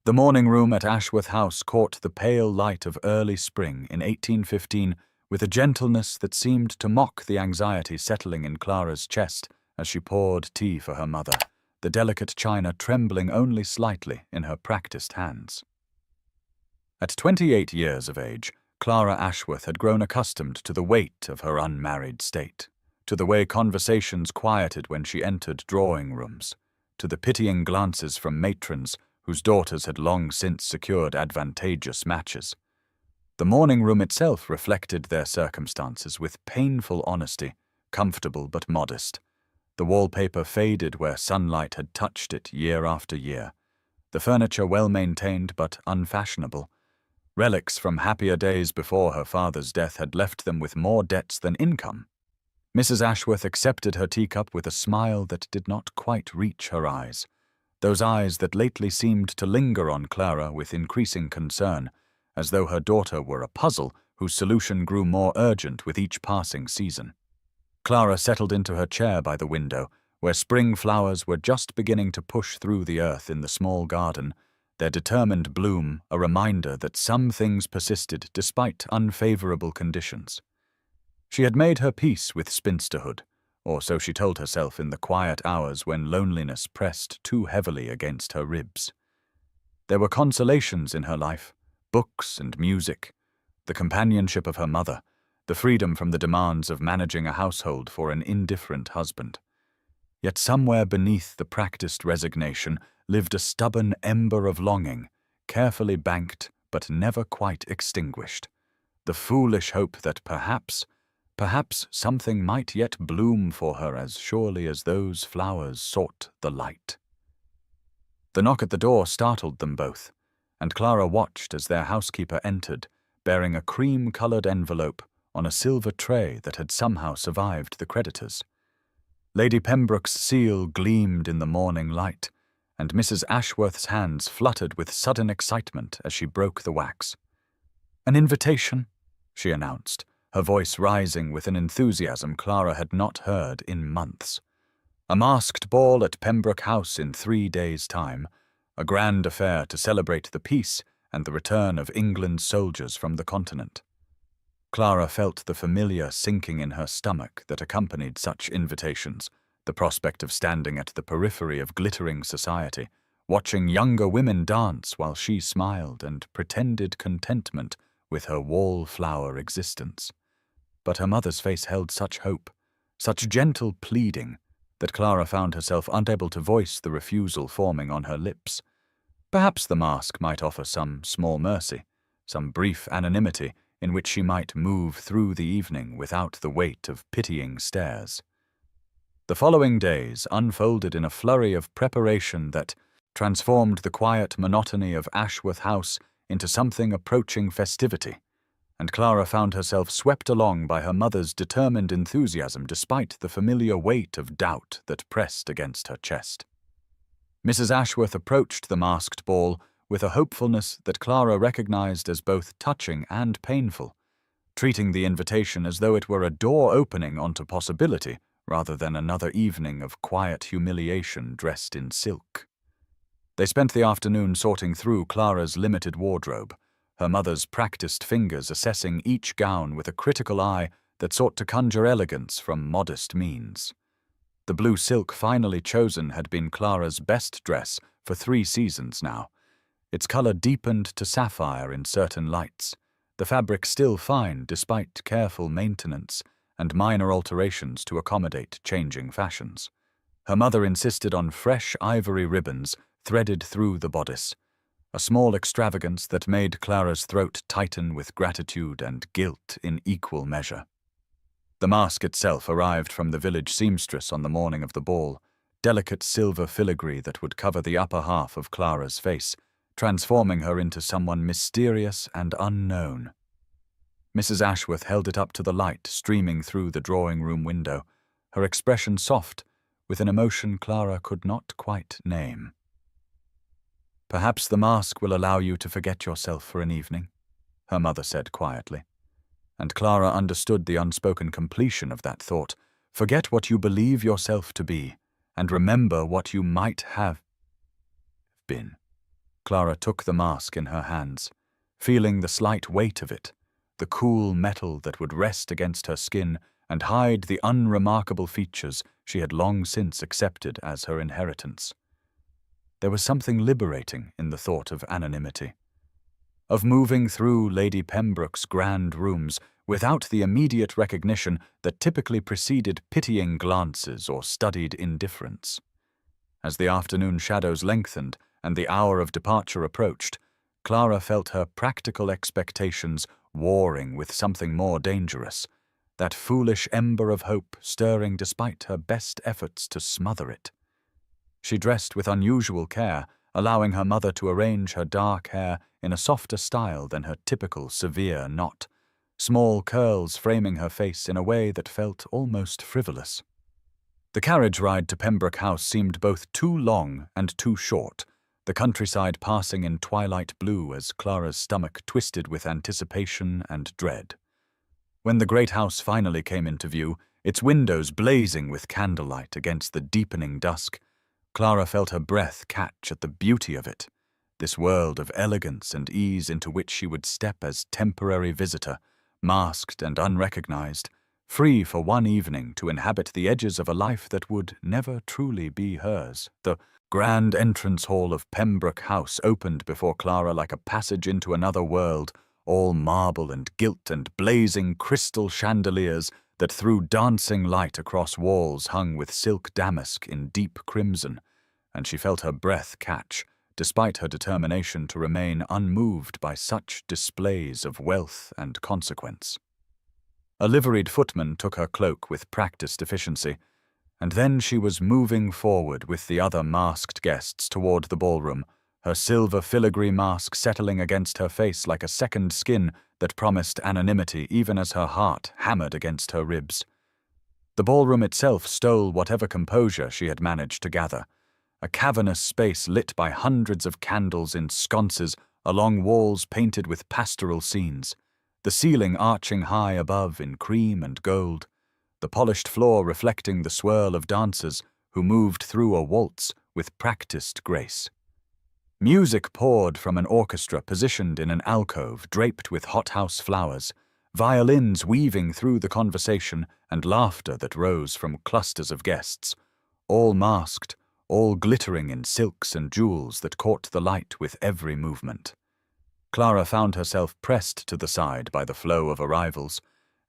The morning room at Ashworth House caught the pale light of early spring in 1815 with a gentleness that seemed to mock the anxiety settling in Clara's chest as she poured tea for her mother, the delicate china trembling only slightly in her practiced hands. At 28 years of age, Clara Ashworth had grown accustomed to the weight of her unmarried state, to the way conversations quieted when she entered drawing rooms, to the pitying glances from matrons whose daughters had long since secured advantageous matches. The morning room itself reflected their circumstances with painful honesty, comfortable but modest. The wallpaper faded where sunlight had touched it year after year, the furniture well-maintained but unfashionable. Relics from happier days before her father's death had left them with more debts than income. Mrs. Ashworth accepted her teacup with a smile that did not quite reach her eyes, those eyes that lately seemed to linger on Clara with increasing concern, as though her daughter were a puzzle whose solution grew more urgent with each passing season. Clara settled into her chair by the window, where spring flowers were just beginning to push through the earth in the small garden, their determined bloom a reminder that some things persisted despite unfavorable conditions. She had made her peace with spinsterhood, or so she told herself in the quiet hours when loneliness pressed too heavily against her ribs. There were consolations in her life, books and music, the companionship of her mother, the freedom from the demands of managing a household for an indifferent husband. Yet somewhere beneath the practiced resignation lived a stubborn ember of longing, carefully banked but never quite extinguished, the foolish hope that perhaps something might yet bloom for her as surely as those flowers sought the light. The knock at the door startled them both, and Clara watched as their housekeeper entered, bearing a cream-colored envelope on a silver tray that had somehow survived the creditors. Lady Pembroke's seal gleamed in the morning light, and Mrs. Ashworth's hands fluttered with sudden excitement as she broke the wax. "An invitation," she announced, her voice rising with an enthusiasm Clara had not heard in months. A masked ball at Pembroke House in 3 days' time, a grand affair to celebrate the peace and the return of England's soldiers from the continent. Clara felt the familiar sinking in her stomach that accompanied such invitations, the prospect of standing at the periphery of glittering society, watching younger women dance while she smiled and pretended contentment with her wallflower existence. But her mother's face held such hope, such gentle pleading, that Clara found herself unable to voice the refusal forming on her lips. Perhaps the mask might offer some small mercy, some brief anonymity in which she might move through the evening without the weight of pitying stares. The following days unfolded in a flurry of preparation that transformed the quiet monotony of Ashworth House into something approaching festivity, and Clara found herself swept along by her mother's determined enthusiasm despite the familiar weight of doubt that pressed against her chest. Mrs. Ashworth approached the masked ball with a hopefulness that Clara recognized as both touching and painful, treating the invitation as though it were a door opening onto possibility rather than another evening of quiet humiliation dressed in silk. They spent the afternoon sorting through Clara's limited wardrobe, her mother's practiced fingers assessing each gown with a critical eye that sought to conjure elegance from modest means. The blue silk finally chosen had been Clara's best dress for 3 seasons now, its color deepened to sapphire in certain lights, the fabric still fine despite careful maintenance and minor alterations to accommodate changing fashions. Her mother insisted on fresh ivory ribbons threaded through the bodice, a small extravagance that made Clara's throat tighten with gratitude and guilt in equal measure. The mask itself arrived from the village seamstress on the morning of the ball, delicate silver filigree that would cover the upper half of Clara's face, transforming her into someone mysterious and unknown. Mrs. Ashworth held it up to the light streaming through the drawing-room window, her expression soft, with an emotion Clara could not quite name. "Perhaps the mask will allow you to forget yourself for an evening," her mother said quietly. And Clara understood the unspoken completion of that thought. Forget what you believe yourself to be, and remember what you might have been. Clara took the mask in her hands, feeling the slight weight of it, the cool metal that would rest against her skin and hide the unremarkable features she had long since accepted as her inheritance. There was something liberating in the thought of anonymity, of moving through Lady Pembroke's grand rooms without the immediate recognition that typically preceded pitying glances or studied indifference. As the afternoon shadows lengthened and the hour of departure approached, Clara felt her practical expectations warring with something more dangerous, that foolish ember of hope stirring despite her best efforts to smother it. She dressed with unusual care, allowing her mother to arrange her dark hair in a softer style than her typical severe knot, small curls framing her face in a way that felt almost frivolous. The carriage ride to Pembroke House seemed both too long and too short, the countryside passing in twilight blue as Clara's stomach twisted with anticipation and dread. When the great house finally came into view, its windows blazing with candlelight against the deepening dusk, Clara felt her breath catch at the beauty of it, this world of elegance and ease into which she would step as temporary visitor, masked and unrecognized, free for one evening to inhabit the edges of a life that would never truly be hers. The grand entrance hall of Pembroke House opened before Clara like a passage into another world, all marble and gilt and blazing crystal chandeliers that threw dancing light across walls hung with silk damask in deep crimson, and she felt her breath catch, despite her determination to remain unmoved by such displays of wealth and consequence. A liveried footman took her cloak with practiced efficiency, and then she was moving forward with the other masked guests toward the ballroom, her silver filigree mask settling against her face like a second skin that promised anonymity even as her heart hammered against her ribs. The ballroom itself stole whatever composure she had managed to gather, a cavernous space lit by hundreds of candles in sconces along walls painted with pastoral scenes, the ceiling arching high above in cream and gold, the polished floor reflecting the swirl of dancers who moved through a waltz with practiced grace. Music poured from an orchestra positioned in an alcove draped with hothouse flowers, violins weaving through the conversation and laughter that rose from clusters of guests, all masked, all glittering in silks and jewels that caught the light with every movement. Clara found herself pressed to the side by the flow of arrivals,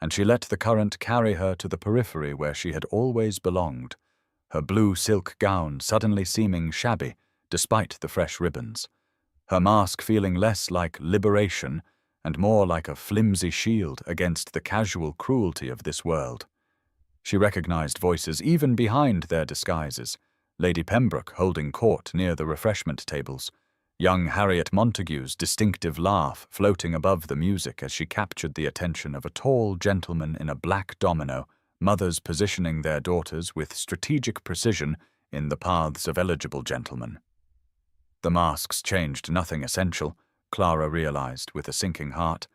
and she let the current carry her to the periphery where she had always belonged, her blue silk gown suddenly seeming shabby despite the fresh ribbons, her mask feeling less like liberation and more like a flimsy shield against the casual cruelty of this world. She recognized voices even behind their disguises, Lady Pembroke holding court near the refreshment tables, young Harriet Montague's distinctive laugh floating above the music as she captured the attention of a tall gentleman in a black domino, mothers positioning their daughters with strategic precision in the paths of eligible gentlemen. The masks changed nothing essential, Clara realized with a sinking heart,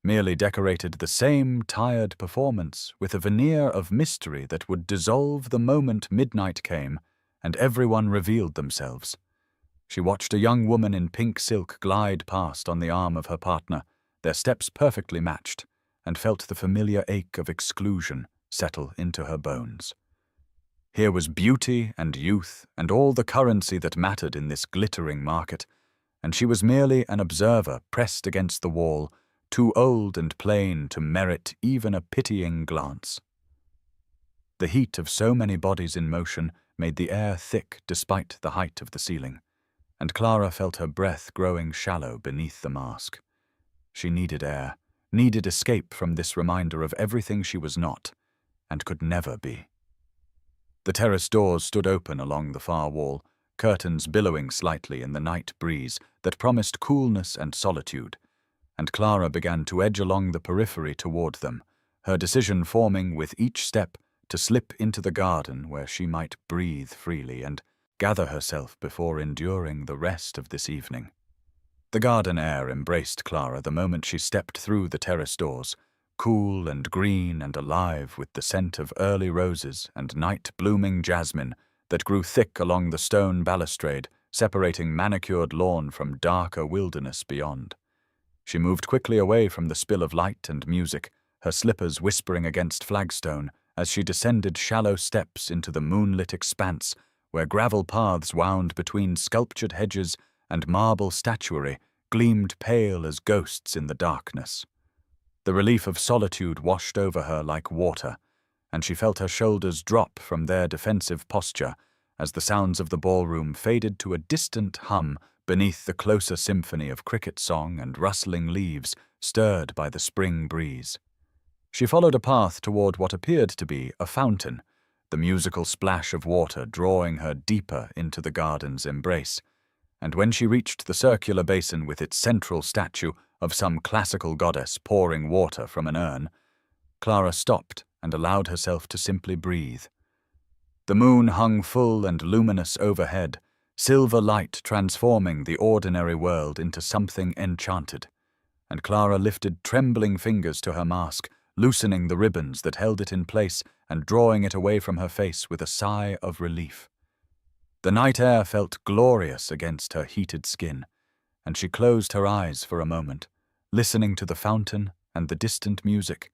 merely decorated the same tired performance with a veneer of mystery that would dissolve the moment midnight came and everyone revealed themselves. She watched a young woman in pink silk glide past on the arm of her partner, their steps perfectly matched, and felt the familiar ache of exclusion settle into her bones. Here was beauty and youth and all the currency that mattered in this glittering market, and she was merely an observer pressed against the wall, too old and plain to merit even a pitying glance. The heat of so many bodies in motion made the air thick despite the height of the ceiling, and Clara felt her breath growing shallow beneath the mask. She needed air, needed escape from this reminder of everything she was not, and could never be. The terrace doors stood open along the far wall, curtains billowing slightly in the night breeze that promised coolness and solitude, and Clara began to edge along the periphery toward them, her decision forming with each step to slip into the garden where she might breathe freely and gather herself before enduring the rest of this evening. The garden air embraced Clara the moment she stepped through the terrace doors, cool and green and alive with the scent of early roses and night-blooming jasmine that grew thick along the stone balustrade separating manicured lawn from darker wilderness beyond. She moved quickly away from the spill of light and music, her slippers whispering against flagstone as she descended shallow steps into the moonlit expanse where gravel paths wound between sculptured hedges and marble statuary gleamed pale as ghosts in the darkness. The relief of solitude washed over her like water, and she felt her shoulders drop from their defensive posture as the sounds of the ballroom faded to a distant hum beneath the closer symphony of cricket song and rustling leaves stirred by the spring breeze. She followed a path toward what appeared to be a fountain, the musical splash of water drawing her deeper into the garden's embrace, and when she reached the circular basin with its central statue of some classical goddess pouring water from an urn, Clara stopped and allowed herself to simply breathe. The moon hung full and luminous overhead, silver light transforming the ordinary world into something enchanted, and Clara lifted trembling fingers to her mask, loosening the ribbons that held it in place and drawing it away from her face with a sigh of relief. The night air felt glorious against her heated skin, and she closed her eyes for a moment, listening to the fountain and the distant music,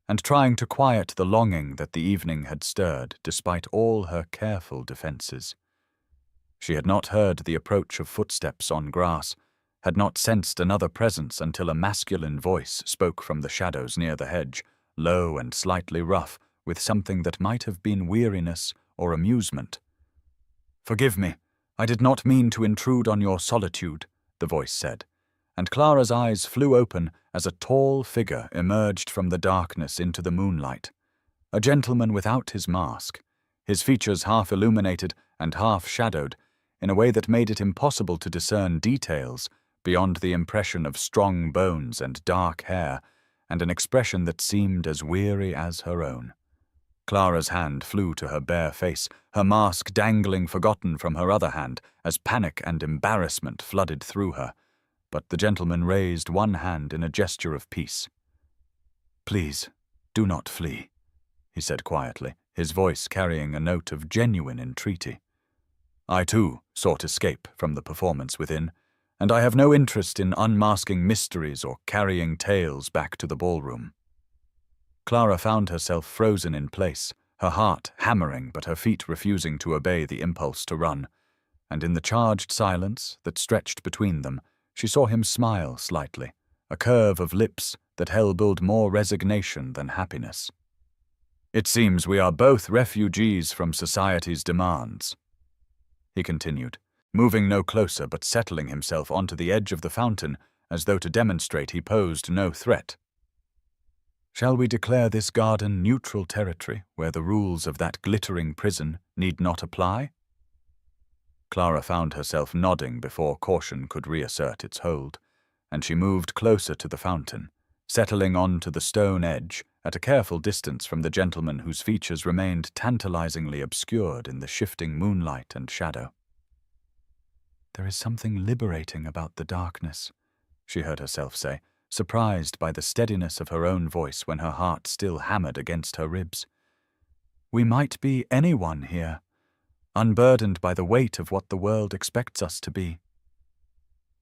and trying to quiet the longing that the evening had stirred despite all her careful defenses. She had not heard the approach of footsteps on grass, had not sensed another presence until a masculine voice spoke from the shadows near the hedge, low and slightly rough, with something that might have been weariness or amusement. "Forgive me, I did not mean to intrude on your solitude," the voice said, and Clara's eyes flew open as a tall figure emerged from the darkness into the moonlight. A gentleman without his mask, his features half illuminated and half shadowed, in a way that made it impossible to discern details beyond the impression of strong bones and dark hair, and an expression that seemed as weary as her own. Clara's hand flew to her bare face, her mask dangling forgotten from her other hand as panic and embarrassment flooded through her. But the gentleman raised one hand in a gesture of peace. "Please, do not flee," he said quietly, his voice carrying a note of genuine entreaty. "I too sought escape from the performance within, and I have no interest in unmasking mysteries or carrying tales back to the ballroom." Clara found herself frozen in place, her heart hammering but her feet refusing to obey the impulse to run, and in the charged silence that stretched between them, she saw him smile slightly, a curve of lips that held more resignation than happiness. "It seems we are both refugees from society's demands," he continued, moving no closer but settling himself onto the edge of the fountain as though to demonstrate he posed no threat. "Shall we declare this garden neutral territory where the rules of that glittering prison need not apply?" Clara found herself nodding before caution could reassert its hold, and she moved closer to the fountain, settling onto the stone edge at a careful distance from the gentleman whose features remained tantalizingly obscured in the shifting moonlight and shadow. "There is something liberating about the darkness," she heard herself say, surprised by the steadiness of her own voice when her heart still hammered against her ribs. "We might be anyone here, unburdened by the weight of what the world expects us to be."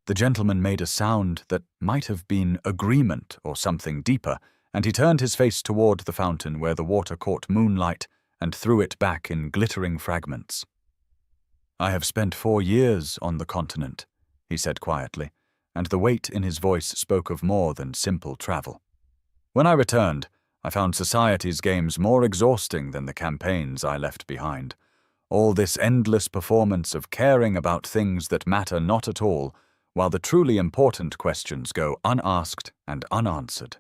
The gentleman made a sound that might have been agreement or something deeper, and he turned his face toward the fountain where the water caught moonlight and threw it back in glittering fragments. "I have spent 4 years on the continent," he said quietly, and the weight in his voice spoke of more than simple travel. "When I returned, I found society's games more exhausting than the campaigns I left behind. All this endless performance of caring about things that matter not at all, while the truly important questions go unasked and unanswered."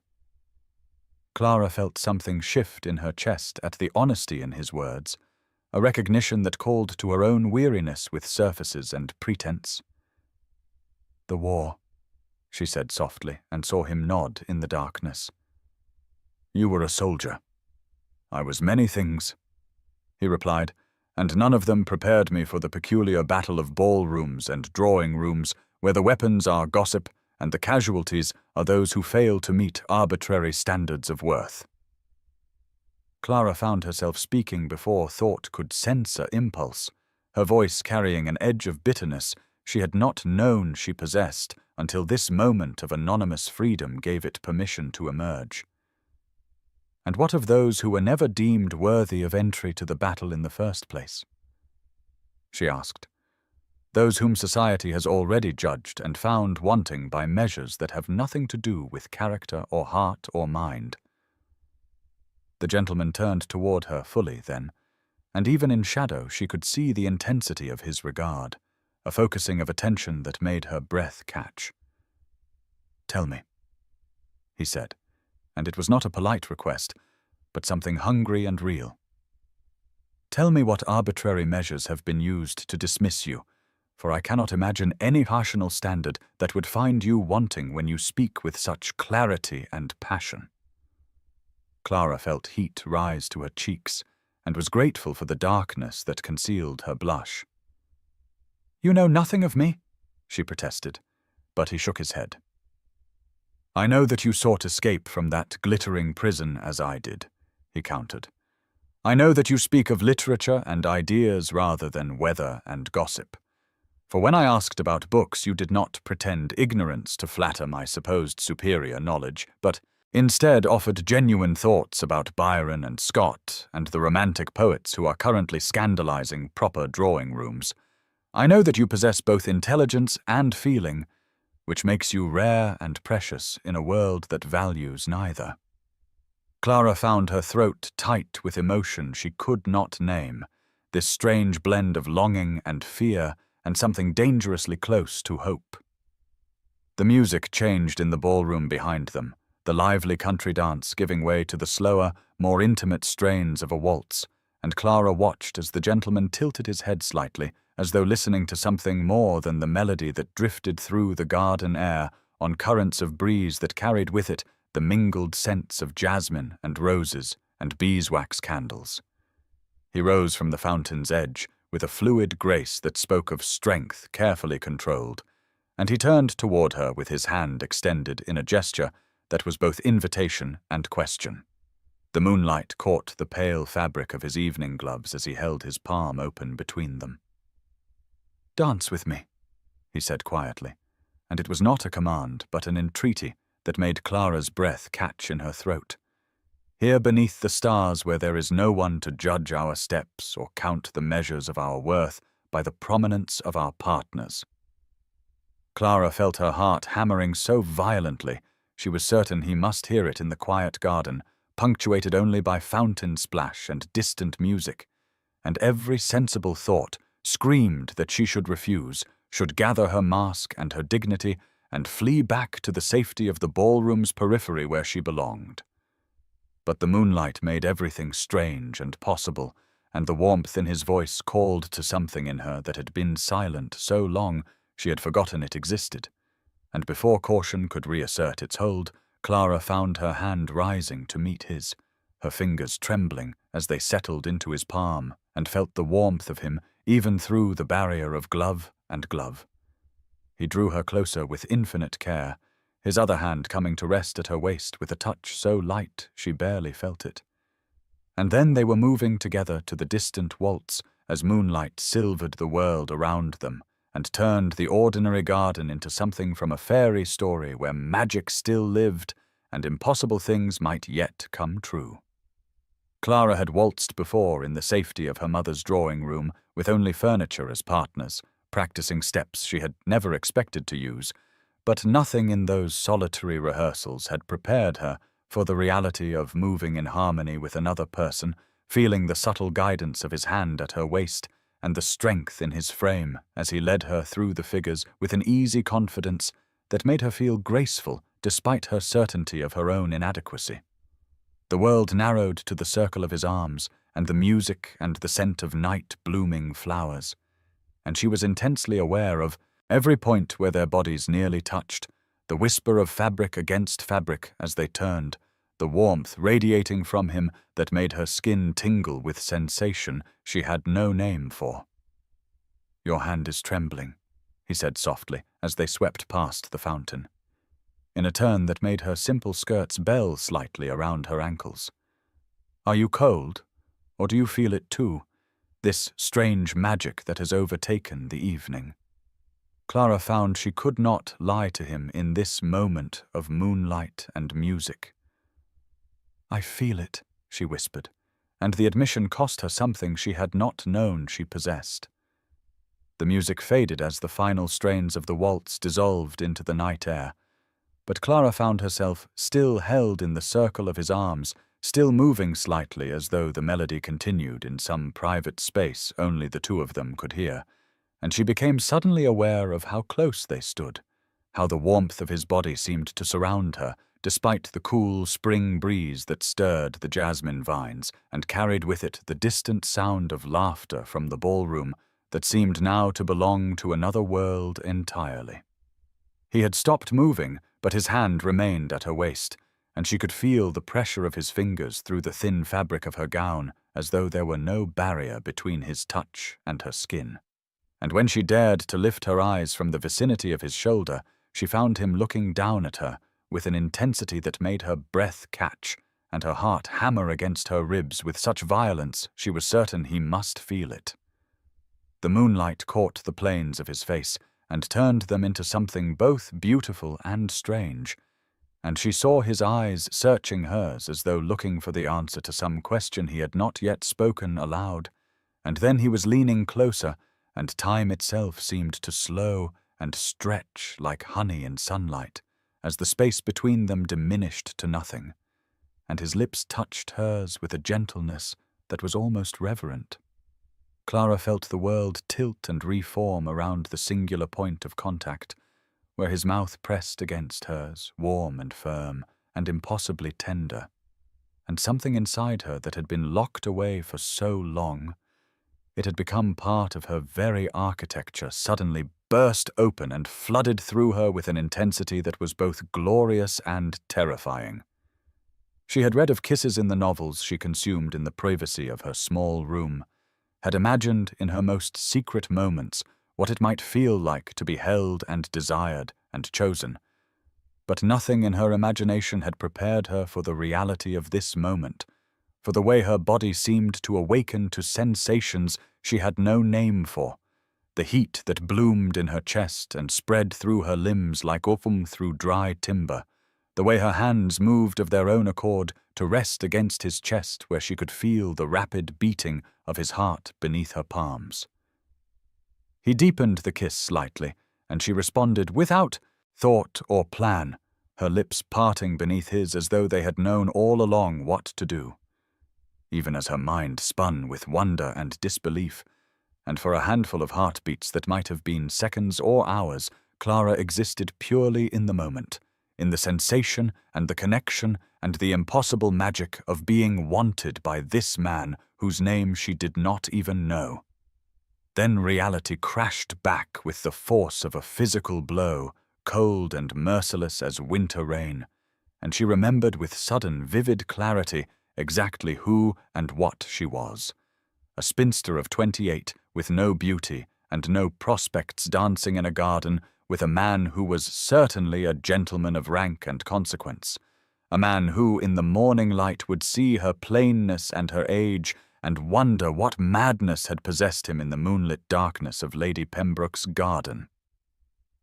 Clara felt something shift in her chest at the honesty in his words, a recognition that called to her own weariness with surfaces and pretense. "The war," she said softly, and saw him nod in the darkness. "You were a soldier." "I was many things," he replied, "and none of them prepared me for the peculiar battle of ballrooms and drawing rooms where the weapons are gossip and the casualties are those who fail to meet arbitrary standards of worth." Clara found herself speaking before thought could censor impulse, her voice carrying an edge of bitterness she had not known she possessed until this moment of anonymous freedom gave it permission to emerge. And what of those who were never deemed worthy of entry to the battle in the first place? She asked. Those whom society has already judged and found wanting by measures that have nothing to do with character or heart or mind. The gentleman turned toward her fully then, and even in shadow she could see the intensity of his regard, a focusing of attention that made her breath catch. "Tell me," he said, and it was not a polite request, but something hungry and real. "Tell me what arbitrary measures have been used to dismiss you, for I cannot imagine any rational standard that would find you wanting when you speak with such clarity and passion." Clara felt heat rise to her cheeks, and was grateful for the darkness that concealed her blush. "You know nothing of me?" she protested, but he shook his head. "I know that you sought escape from that glittering prison as I did," he countered. "I know that you speak of literature and ideas rather than weather and gossip. For when I asked about books, you did not pretend ignorance to flatter my supposed superior knowledge, but instead offered genuine thoughts about Byron and Scott and the romantic poets who are currently scandalizing proper drawing rooms. I know that you possess both intelligence and feeling, which makes you rare and precious in a world that values neither." Clara found her throat tight with emotion she could not name, this strange blend of longing and fear and something dangerously close to hope. The music changed in the ballroom behind them, the lively country dance giving way to the slower, more intimate strains of a waltz, and Clara watched as the gentleman tilted his head slightly, as though listening to something more than the melody that drifted through the garden air on currents of breeze that carried with it the mingled scents of jasmine and roses and beeswax candles. He rose from the fountain's edge with a fluid grace that spoke of strength carefully controlled, and he turned toward her with his hand extended in a gesture that was both invitation and question. The moonlight caught the pale fabric of his evening gloves as he held his palm open between them. "Dance with me," he said quietly, and it was not a command but an entreaty that made Clara's breath catch in her throat. "Here beneath the stars where there is no one to judge our steps or count the measures of our worth by the prominence of our partners." Clara felt her heart hammering so violently she was certain he must hear it in the quiet garden, punctuated only by fountain splash and distant music, and every sensible thought screamed that she should refuse, should gather her mask and her dignity, and flee back to the safety of the ballroom's periphery where she belonged. But the moonlight made everything strange and possible, and the warmth in his voice called to something in her that had been silent so long she had forgotten it existed. And before caution could reassert its hold, Clara found her hand rising to meet his, her fingers trembling as they settled into his palm, and felt the warmth of him even through the barrier of glove and glove. He drew her closer with infinite care, his other hand coming to rest at her waist with a touch so light she barely felt it. And then they were moving together to the distant waltz as moonlight silvered the world around them and turned the ordinary garden into something from a fairy story where magic still lived and impossible things might yet come true. Clara had waltzed before in the safety of her mother's drawing room with only furniture as partners, practicing steps she had never expected to use, but nothing in those solitary rehearsals had prepared her for the reality of moving in harmony with another person, feeling the subtle guidance of his hand at her waist and the strength in his frame as he led her through the figures with an easy confidence that made her feel graceful despite her certainty of her own inadequacy. The world narrowed to the circle of his arms and the music and the scent of night-blooming flowers, and she was intensely aware of every point where their bodies nearly touched, the whisper of fabric against fabric as they turned, the warmth radiating from him that made her skin tingle with sensation she had no name for. "Your hand is trembling," he said softly as they swept past the fountain, in a turn that made her simple skirts bell slightly around her ankles. "Are you cold, or do you feel it too? this strange magic that has overtaken the evening. Clara found she could not lie to him in this moment of moonlight and music. "I feel it," she whispered, and the admission cost her something she had not known she possessed. The music faded as the final strains of the waltz dissolved into the night air, but Clara found herself still held in the circle of his arms, still moving slightly as though the melody continued in some private space only the two of them could hear, and she became suddenly aware of how close they stood, how the warmth of his body seemed to surround her, despite the cool spring breeze that stirred the jasmine vines and carried with it the distant sound of laughter from the ballroom that seemed now to belong to another world entirely. He had stopped moving, but his hand remained at her waist, and she could feel the pressure of his fingers through the thin fabric of her gown as though there were no barrier between his touch and her skin. And when she dared to lift her eyes from the vicinity of his shoulder, she found him looking down at her with an intensity that made her breath catch and her heart hammer against her ribs with such violence she was certain he must feel it. The moonlight caught the planes of his face and turned them into something both beautiful and strange, and she saw his eyes searching hers as though looking for the answer to some question he had not yet spoken aloud, and then he was leaning closer, and time itself seemed to slow and stretch like honey in sunlight, as the space between them diminished to nothing, and his lips touched hers with a gentleness that was almost reverent. Clara felt the world tilt and reform around the singular point of contact, where his mouth pressed against hers, warm and firm, and impossibly tender, and something inside her that had been locked away for so long, it had become part of her very architecture, suddenly burst open and flooded through her with an intensity that was both glorious and terrifying. She had read of kisses in the novels she consumed in the privacy of her small room, had imagined in her most secret moments what it might feel like to be held and desired and chosen, but nothing in her imagination had prepared her for the reality of this moment, for the way her body seemed to awaken to sensations she had no name for, the heat that bloomed in her chest and spread through her limbs like ophum through dry timber, the way her hands moved of their own accord to rest against his chest where she could feel the rapid beating of his heart beneath her palms. He deepened the kiss slightly, and she responded without thought or plan, her lips parting beneath his as though they had known all along what to do. Even as her mind spun with wonder and disbelief, and for a handful of heartbeats that might have been seconds or hours, Clara existed purely in the moment, in the sensation and the connection and the impossible magic of being wanted by this man whose name she did not even know. Then reality crashed back with the force of a physical blow, cold and merciless as winter rain, and she remembered with sudden, vivid clarity exactly who and what she was. A spinster of 28, with no beauty and no prospects, dancing in a garden with a man who was certainly a gentleman of rank and consequence, a man who in the morning light would see her plainness and her age and wonder what madness had possessed him in the moonlit darkness of Lady Pembroke's garden.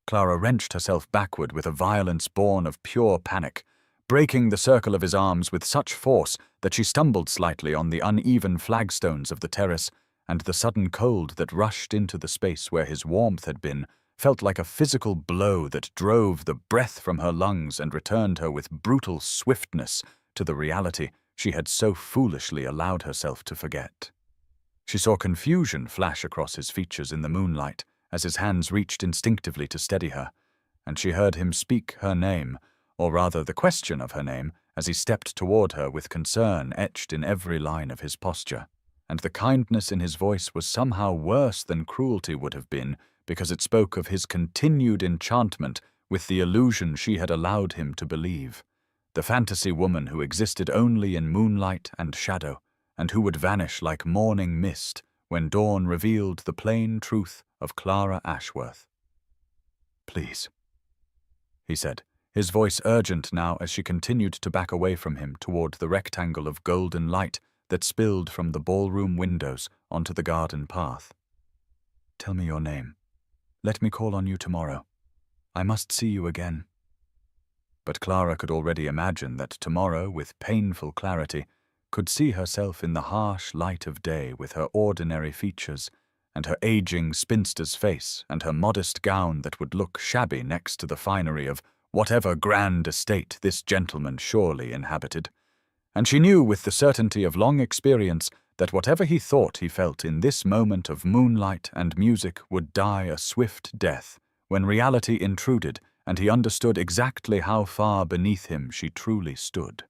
Clara wrenched herself backward with a violence born of pure panic, breaking the circle of his arms with such force that she stumbled slightly on the uneven flagstones of the terrace, and the sudden cold that rushed into the space where his warmth had been felt like a physical blow that drove the breath from her lungs and returned her with brutal swiftness to the reality she had so foolishly allowed herself to forget. She saw confusion flash across his features in the moonlight as his hands reached instinctively to steady her, and she heard him speak her name, or rather the question of her name, as he stepped toward her with concern etched in every line of his posture. And the kindness in his voice was somehow worse than cruelty would have been, because it spoke of his continued enchantment with the illusion she had allowed him to believe, the fantasy woman who existed only in moonlight and shadow, and who would vanish like morning mist when dawn revealed the plain truth of Clara Ashworth. "Please," he said, his voice urgent now as she continued to back away from him toward the rectangle of golden light that spilled from the ballroom windows onto the garden path. "Tell me your name. Let me call on you tomorrow. I must see you again." But Clara could already imagine that tomorrow, with painful clarity, could see herself in the harsh light of day with her ordinary features, and her aging spinster's face, and her modest gown that would look shabby next to the finery of whatever grand estate this gentleman surely inhabited. And she knew with the certainty of long experience that whatever he thought he felt in this moment of moonlight and music would die a swift death, when reality intruded and he understood exactly how far beneath him she truly stood.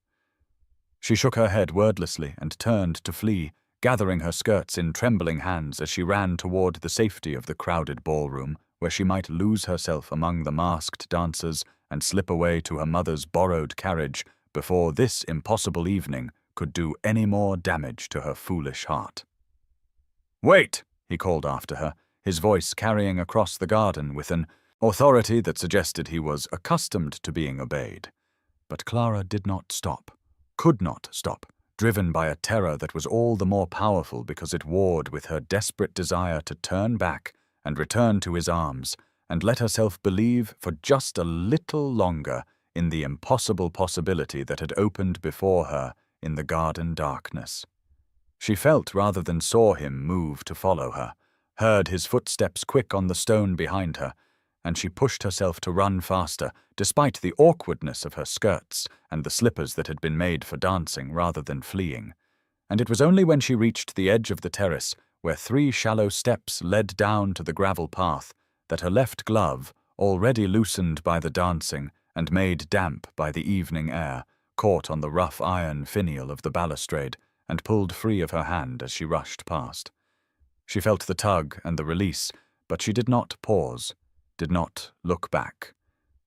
She shook her head wordlessly and turned to flee, gathering her skirts in trembling hands as she ran toward the safety of the crowded ballroom, where she might lose herself among the masked dancers and slip away to her mother's borrowed carriage before this impossible evening could do any more damage to her foolish heart. "Wait!" he called after her, his voice carrying across the garden with an authority that suggested he was accustomed to being obeyed. But Clara did not stop, could not stop, driven by a terror that was all the more powerful because it warred with her desperate desire to turn back and return to his arms and let herself believe for just a little longer in the impossible possibility that had opened before her in the garden darkness. She felt rather than saw him move to follow her, heard his footsteps quick on the stone behind her, and she pushed herself to run faster, despite the awkwardness of her skirts and the slippers that had been made for dancing rather than fleeing. And it was only when she reached the edge of the terrace, where 3 shallow steps led down to the gravel path, that her left glove, already loosened by the dancing and made damp by the evening air, caught on the rough iron finial of the balustrade and pulled free of her hand as she rushed past. She felt the tug and the release, but she did not pause, did not look back,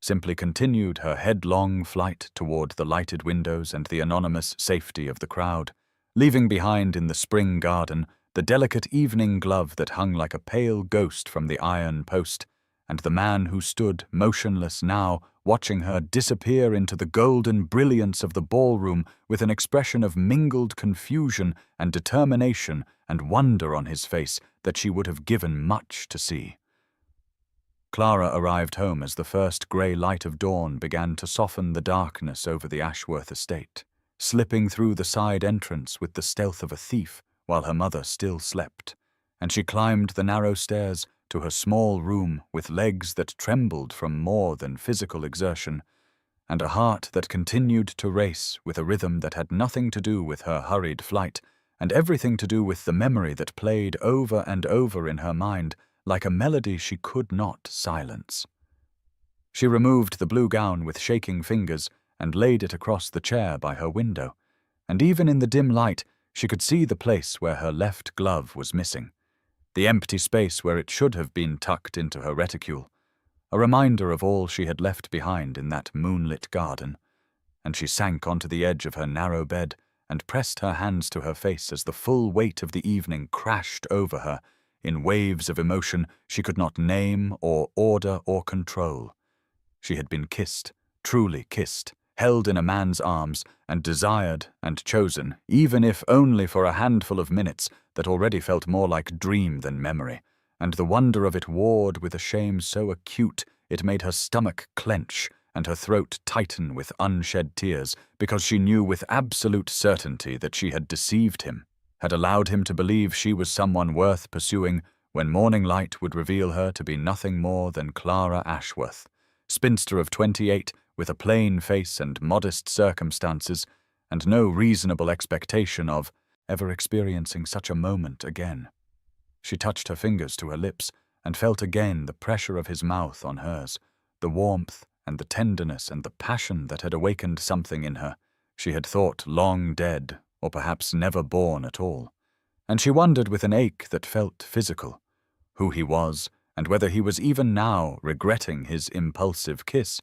simply continued her headlong flight toward the lighted windows and the anonymous safety of the crowd, leaving behind in the spring garden the delicate evening glove that hung like a pale ghost from the iron post, and the man who stood motionless now, watching her disappear into the golden brilliance of the ballroom with an expression of mingled confusion and determination and wonder on his face that she would have given much to see. Clara arrived home as the first grey light of dawn began to soften the darkness over the Ashworth estate, slipping through the side entrance with the stealth of a thief while her mother still slept, and she climbed the narrow stairs to her small room with legs that trembled from more than physical exertion, and a heart that continued to race with a rhythm that had nothing to do with her hurried flight, and everything to do with the memory that played over and over in her mind like a melody she could not silence. She removed the blue gown with shaking fingers and laid it across the chair by her window, and even in the dim light she could see the place where her left glove was missing, the empty space where it should have been tucked into her reticule, a reminder of all she had left behind in that moonlit garden, and she sank onto the edge of her narrow bed and pressed her hands to her face as the full weight of the evening crashed over her in waves of emotion she could not name or order or control. She had been kissed, truly kissed, held in a man's arms, and desired and chosen, even if only for a handful of minutes that already felt more like dream than memory, and the wonder of it warred with a shame so acute it made her stomach clench and her throat tighten with unshed tears, because she knew with absolute certainty that she had deceived him, had allowed him to believe she was someone worth pursuing, when morning light would reveal her to be nothing more than Clara Ashworth, spinster of 28, with a plain face and modest circumstances, and no reasonable expectation of ever experiencing such a moment again. She touched her fingers to her lips and felt again the pressure of his mouth on hers, the warmth and the tenderness and the passion that had awakened something in her she had thought long dead, or perhaps never born at all. And she wondered with an ache that felt physical, who he was, and whether he was even now regretting his impulsive kiss,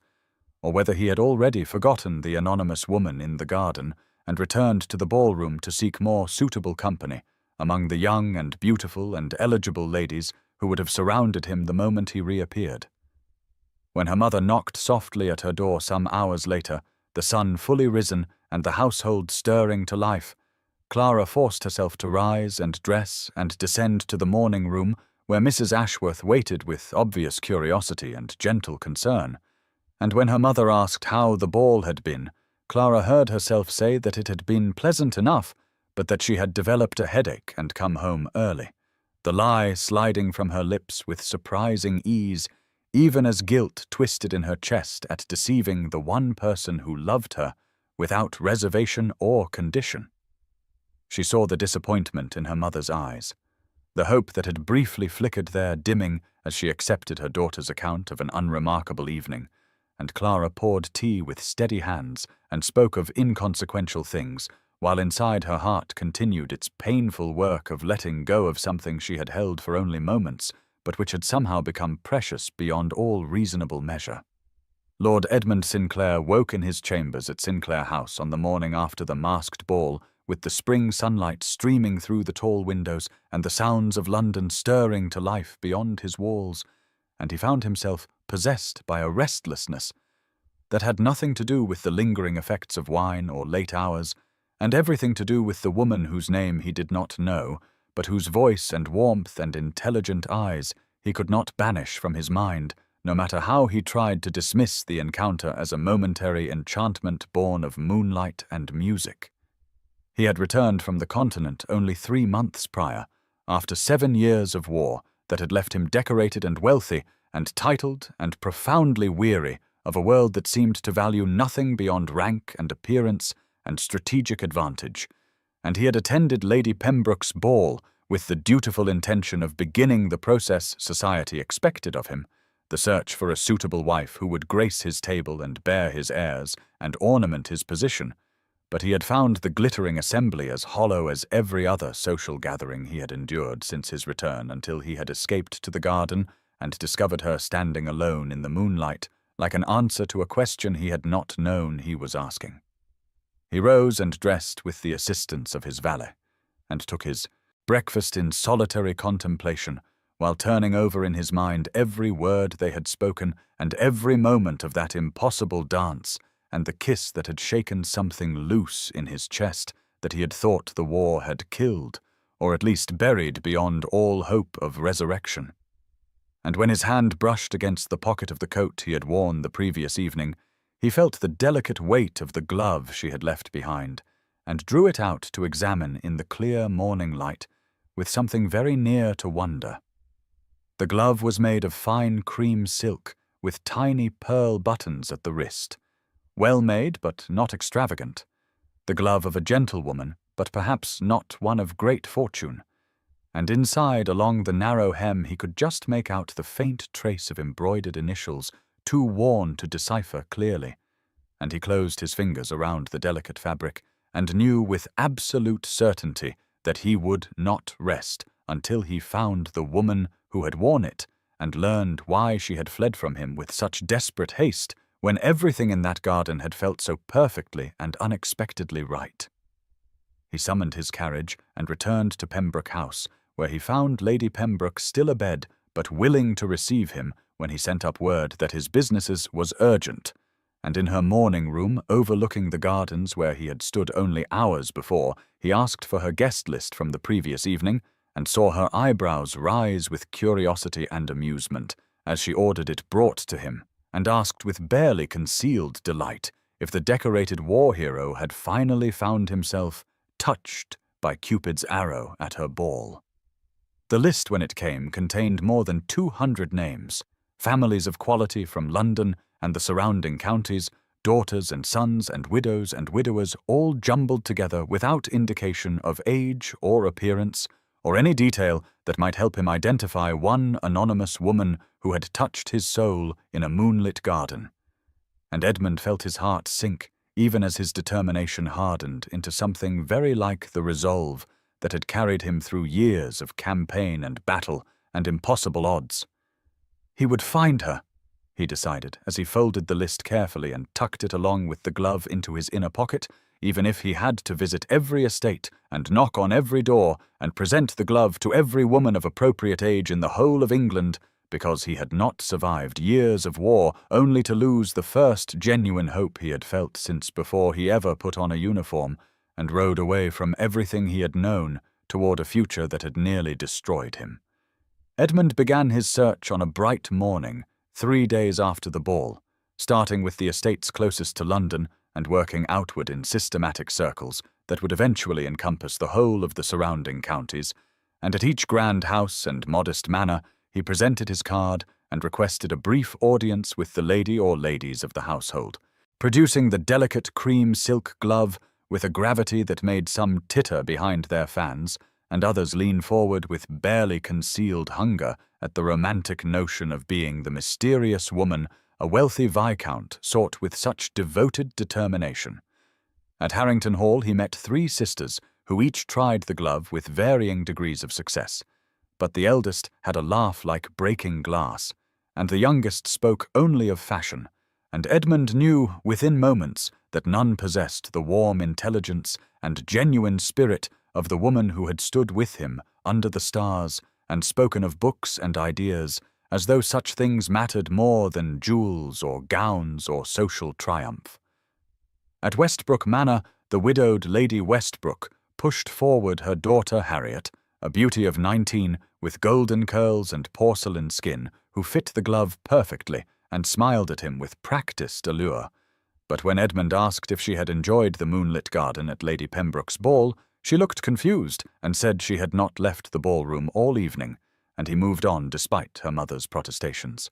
or whether he had already forgotten the anonymous woman in the garden and returned to the ballroom to seek more suitable company among the young and beautiful and eligible ladies who would have surrounded him the moment he reappeared. When her mother knocked softly at her door some hours later, the sun fully risen and the household stirring to life, Clara forced herself to rise and dress and descend to the morning room where Mrs. Ashworth waited with obvious curiosity and gentle concern. And when her mother asked how the ball had been, Clara heard herself say that it had been pleasant enough, but that she had developed a headache and come home early, the lie sliding from her lips with surprising ease, even as guilt twisted in her chest at deceiving the one person who loved her without reservation or condition. She saw the disappointment in her mother's eyes, the hope that had briefly flickered there dimming as she accepted her daughter's account of an unremarkable evening, and Clara poured tea with steady hands and spoke of inconsequential things, while inside her heart continued its painful work of letting go of something she had held for only moments, but which had somehow become precious beyond all reasonable measure. Lord Edmund Sinclair woke in his chambers at Sinclair House on the morning after the masked ball, with the spring sunlight streaming through the tall windows and the sounds of London stirring to life beyond his walls, and he found himself possessed by a restlessness that had nothing to do with the lingering effects of wine or late hours, and everything to do with the woman whose name he did not know, but whose voice and warmth and intelligent eyes he could not banish from his mind, no matter how he tried to dismiss the encounter as a momentary enchantment born of moonlight and music. He had returned from the continent only 3 months prior, after 7 years of war that had left him decorated and wealthy and titled and profoundly weary of a world that seemed to value nothing beyond rank and appearance and strategic advantage, and he had attended Lady Pembroke's ball with the dutiful intention of beginning the process society expected of him, the search for a suitable wife who would grace his table and bear his airs and ornament his position. But he had found the glittering assembly as hollow as every other social gathering he had endured since his return, until he had escaped to the garden and discovered her standing alone in the moonlight, like an answer to a question he had not known he was asking. He rose and dressed with the assistance of his valet, and took his breakfast in solitary contemplation, while turning over in his mind every word they had spoken and every moment of that impossible dance, and the kiss that had shaken something loose in his chest that he had thought the war had killed, or at least buried beyond all hope of resurrection. And when his hand brushed against the pocket of the coat he had worn the previous evening, he felt the delicate weight of the glove she had left behind, and drew it out to examine in the clear morning light, with something very near to wonder. The glove was made of fine cream silk, with tiny pearl buttons at the wrist. Well made, but not extravagant. The glove of a gentlewoman, but perhaps not one of great fortune. And inside, along the narrow hem, he could just make out the faint trace of embroidered initials, too worn to decipher clearly. And he closed his fingers around the delicate fabric, and knew with absolute certainty that he would not rest until he found the woman who had worn it, and learned why she had fled from him with such desperate haste, when everything in that garden had felt so perfectly and unexpectedly right. He summoned his carriage and returned to Pembroke House, where he found Lady Pembroke still abed, but willing to receive him when he sent up word that his business was urgent, and in her morning room overlooking the gardens where he had stood only hours before, he asked for her guest list from the previous evening, and saw her eyebrows rise with curiosity and amusement as she ordered it brought to him, and asked with barely concealed delight if the decorated war hero had finally found himself touched by Cupid's arrow at her ball. The list, when it came, contained more than 200 names, families of quality from London and the surrounding counties, daughters and sons and widows and widowers, all jumbled together without indication of age or appearance, or any detail that might help him identify one anonymous woman who had touched his soul in a moonlit garden. And Edmund felt his heart sink, even as his determination hardened into something very like the resolve that had carried him through years of campaign and battle and impossible odds. He would find her, he decided, as he folded the list carefully and tucked it along with the glove into his inner pocket, even if he had to visit every estate and knock on every door and present the glove to every woman of appropriate age in the whole of England, because he had not survived years of war only to lose the first genuine hope he had felt since before he ever put on a uniform, and rode away from everything he had known toward a future that had nearly destroyed him. Edmund began his search on a bright morning, 3 days after the ball, starting with the estates closest to London and working outward in systematic circles that would eventually encompass the whole of the surrounding counties, and at each grand house and modest manor he presented his card and requested a brief audience with the lady or ladies of the household, producing the delicate cream silk glove with a gravity that made some titter behind their fans, and others lean forward with barely concealed hunger at the romantic notion of being the mysterious woman a wealthy viscount sought with such devoted determination. At Harrington Hall he met 3 sisters who each tried the glove with varying degrees of success, but the eldest had a laugh like breaking glass, and the youngest spoke only of fashion, and Edmund knew within moments that none possessed the warm intelligence and genuine spirit of the woman who had stood with him under the stars and spoken of books and ideas as though such things mattered more than jewels or gowns or social triumph. At Westbrook Manor, the widowed Lady Westbrook pushed forward her daughter Harriet, a beauty of 19 with golden curls and porcelain skin, who fit the glove perfectly and smiled at him with practiced allure. But when Edmund asked if she had enjoyed the moonlit garden at Lady Pembroke's ball, she looked confused and said she had not left the ballroom all evening, and he moved on despite her mother's protestations.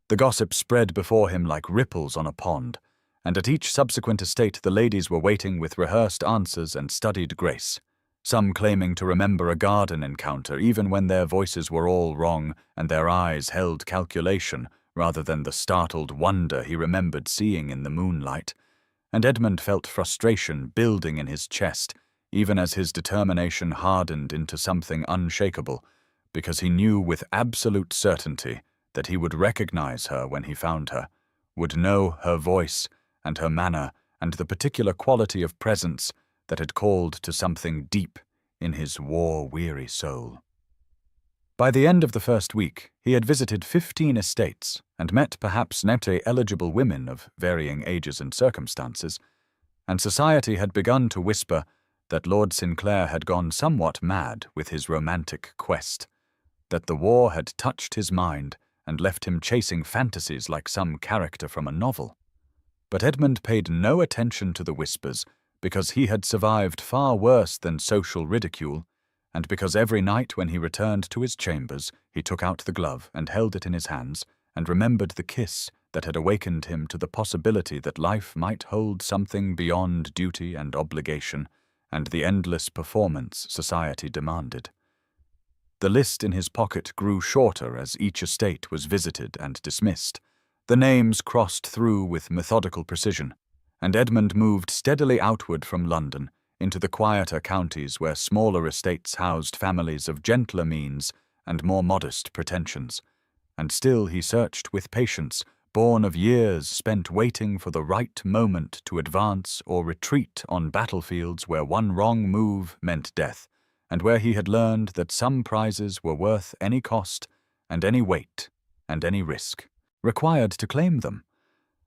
The gossip spread before him like ripples on a pond, and at each subsequent estate the ladies were waiting with rehearsed answers and studied grace, some claiming to remember a garden encounter even when their voices were all wrong and their eyes held calculation rather than the startled wonder he remembered seeing in the moonlight, and Edmund felt frustration building in his chest, even as his determination hardened into something unshakable, because he knew with absolute certainty that he would recognize her when he found her, would know her voice and her manner and the particular quality of presence that had called to something deep in his war-weary soul. By the end of the first week, he had visited 15 estates and met perhaps 90 eligible women of varying ages and circumstances, and society had begun to whisper that Lord Sinclair had gone somewhat mad with his romantic quest, that the war had touched his mind and left him chasing fantasies like some character from a novel. But Edmund paid no attention to the whispers because he had survived far worse than social ridicule, and because every night when he returned to his chambers, he took out the glove and held it in his hands and remembered the kiss that had awakened him to the possibility that life might hold something beyond duty and obligation and the endless performance society demanded. The list in his pocket grew shorter as each estate was visited and dismissed, the names crossed through with methodical precision, and Edmund moved steadily outward from London into the quieter counties where smaller estates housed families of gentler means and more modest pretensions. And still he searched with patience, born of years spent waiting for the right moment to advance or retreat on battlefields where one wrong move meant death, and where he had learned that some prizes were worth any cost and any weight and any risk required to claim them.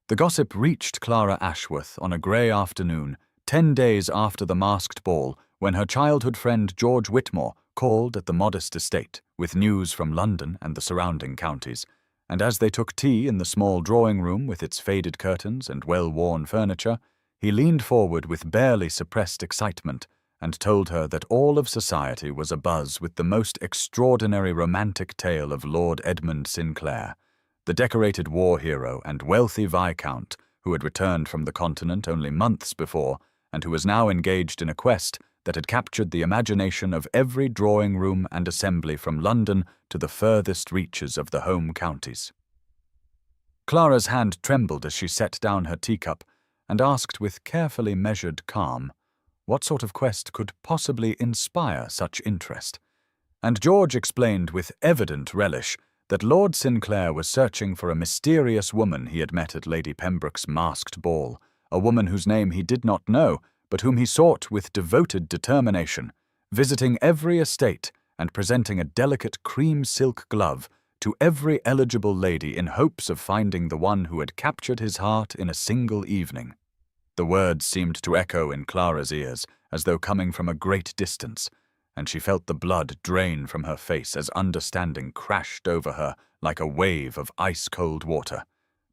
The gossip reached Clara Ashworth on a grey afternoon, 10 days after the masked ball, when her childhood friend George Whitmore called at the modest estate with news from London and the surrounding counties, and as they took tea in the small drawing-room with its faded curtains and well-worn furniture, he leaned forward with barely suppressed excitement and told her that all of society was abuzz with the most extraordinary romantic tale of Lord Edmund Sinclair, the decorated war hero and wealthy viscount who had returned from the continent only months before and who was now engaged in a quest that had captured the imagination of every drawing-room and assembly from London to the furthest reaches of the home counties. Clara's hand trembled as she set down her teacup and asked with carefully measured calm what sort of quest could possibly inspire such interest, and George explained with evident relish that Lord Sinclair was searching for a mysterious woman he had met at Lady Pembroke's masked ball, a woman whose name he did not know, but whom he sought with devoted determination, visiting every estate and presenting a delicate cream silk glove to every eligible lady in hopes of finding the one who had captured his heart in a single evening. The words seemed to echo in Clara's ears, as though coming from a great distance, and she felt the blood drain from her face as understanding crashed over her like a wave of ice-cold water,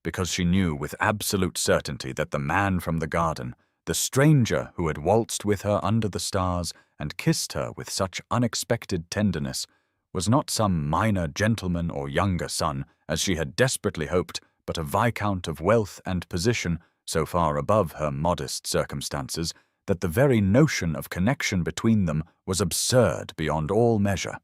because she knew with absolute certainty that the man from the garden, the stranger who had waltzed with her under the stars and kissed her with such unexpected tenderness, was not some minor gentleman or younger son, as she had desperately hoped, but a viscount of wealth and position so far above her modest circumstances that the very notion of connection between them was absurd beyond all measure.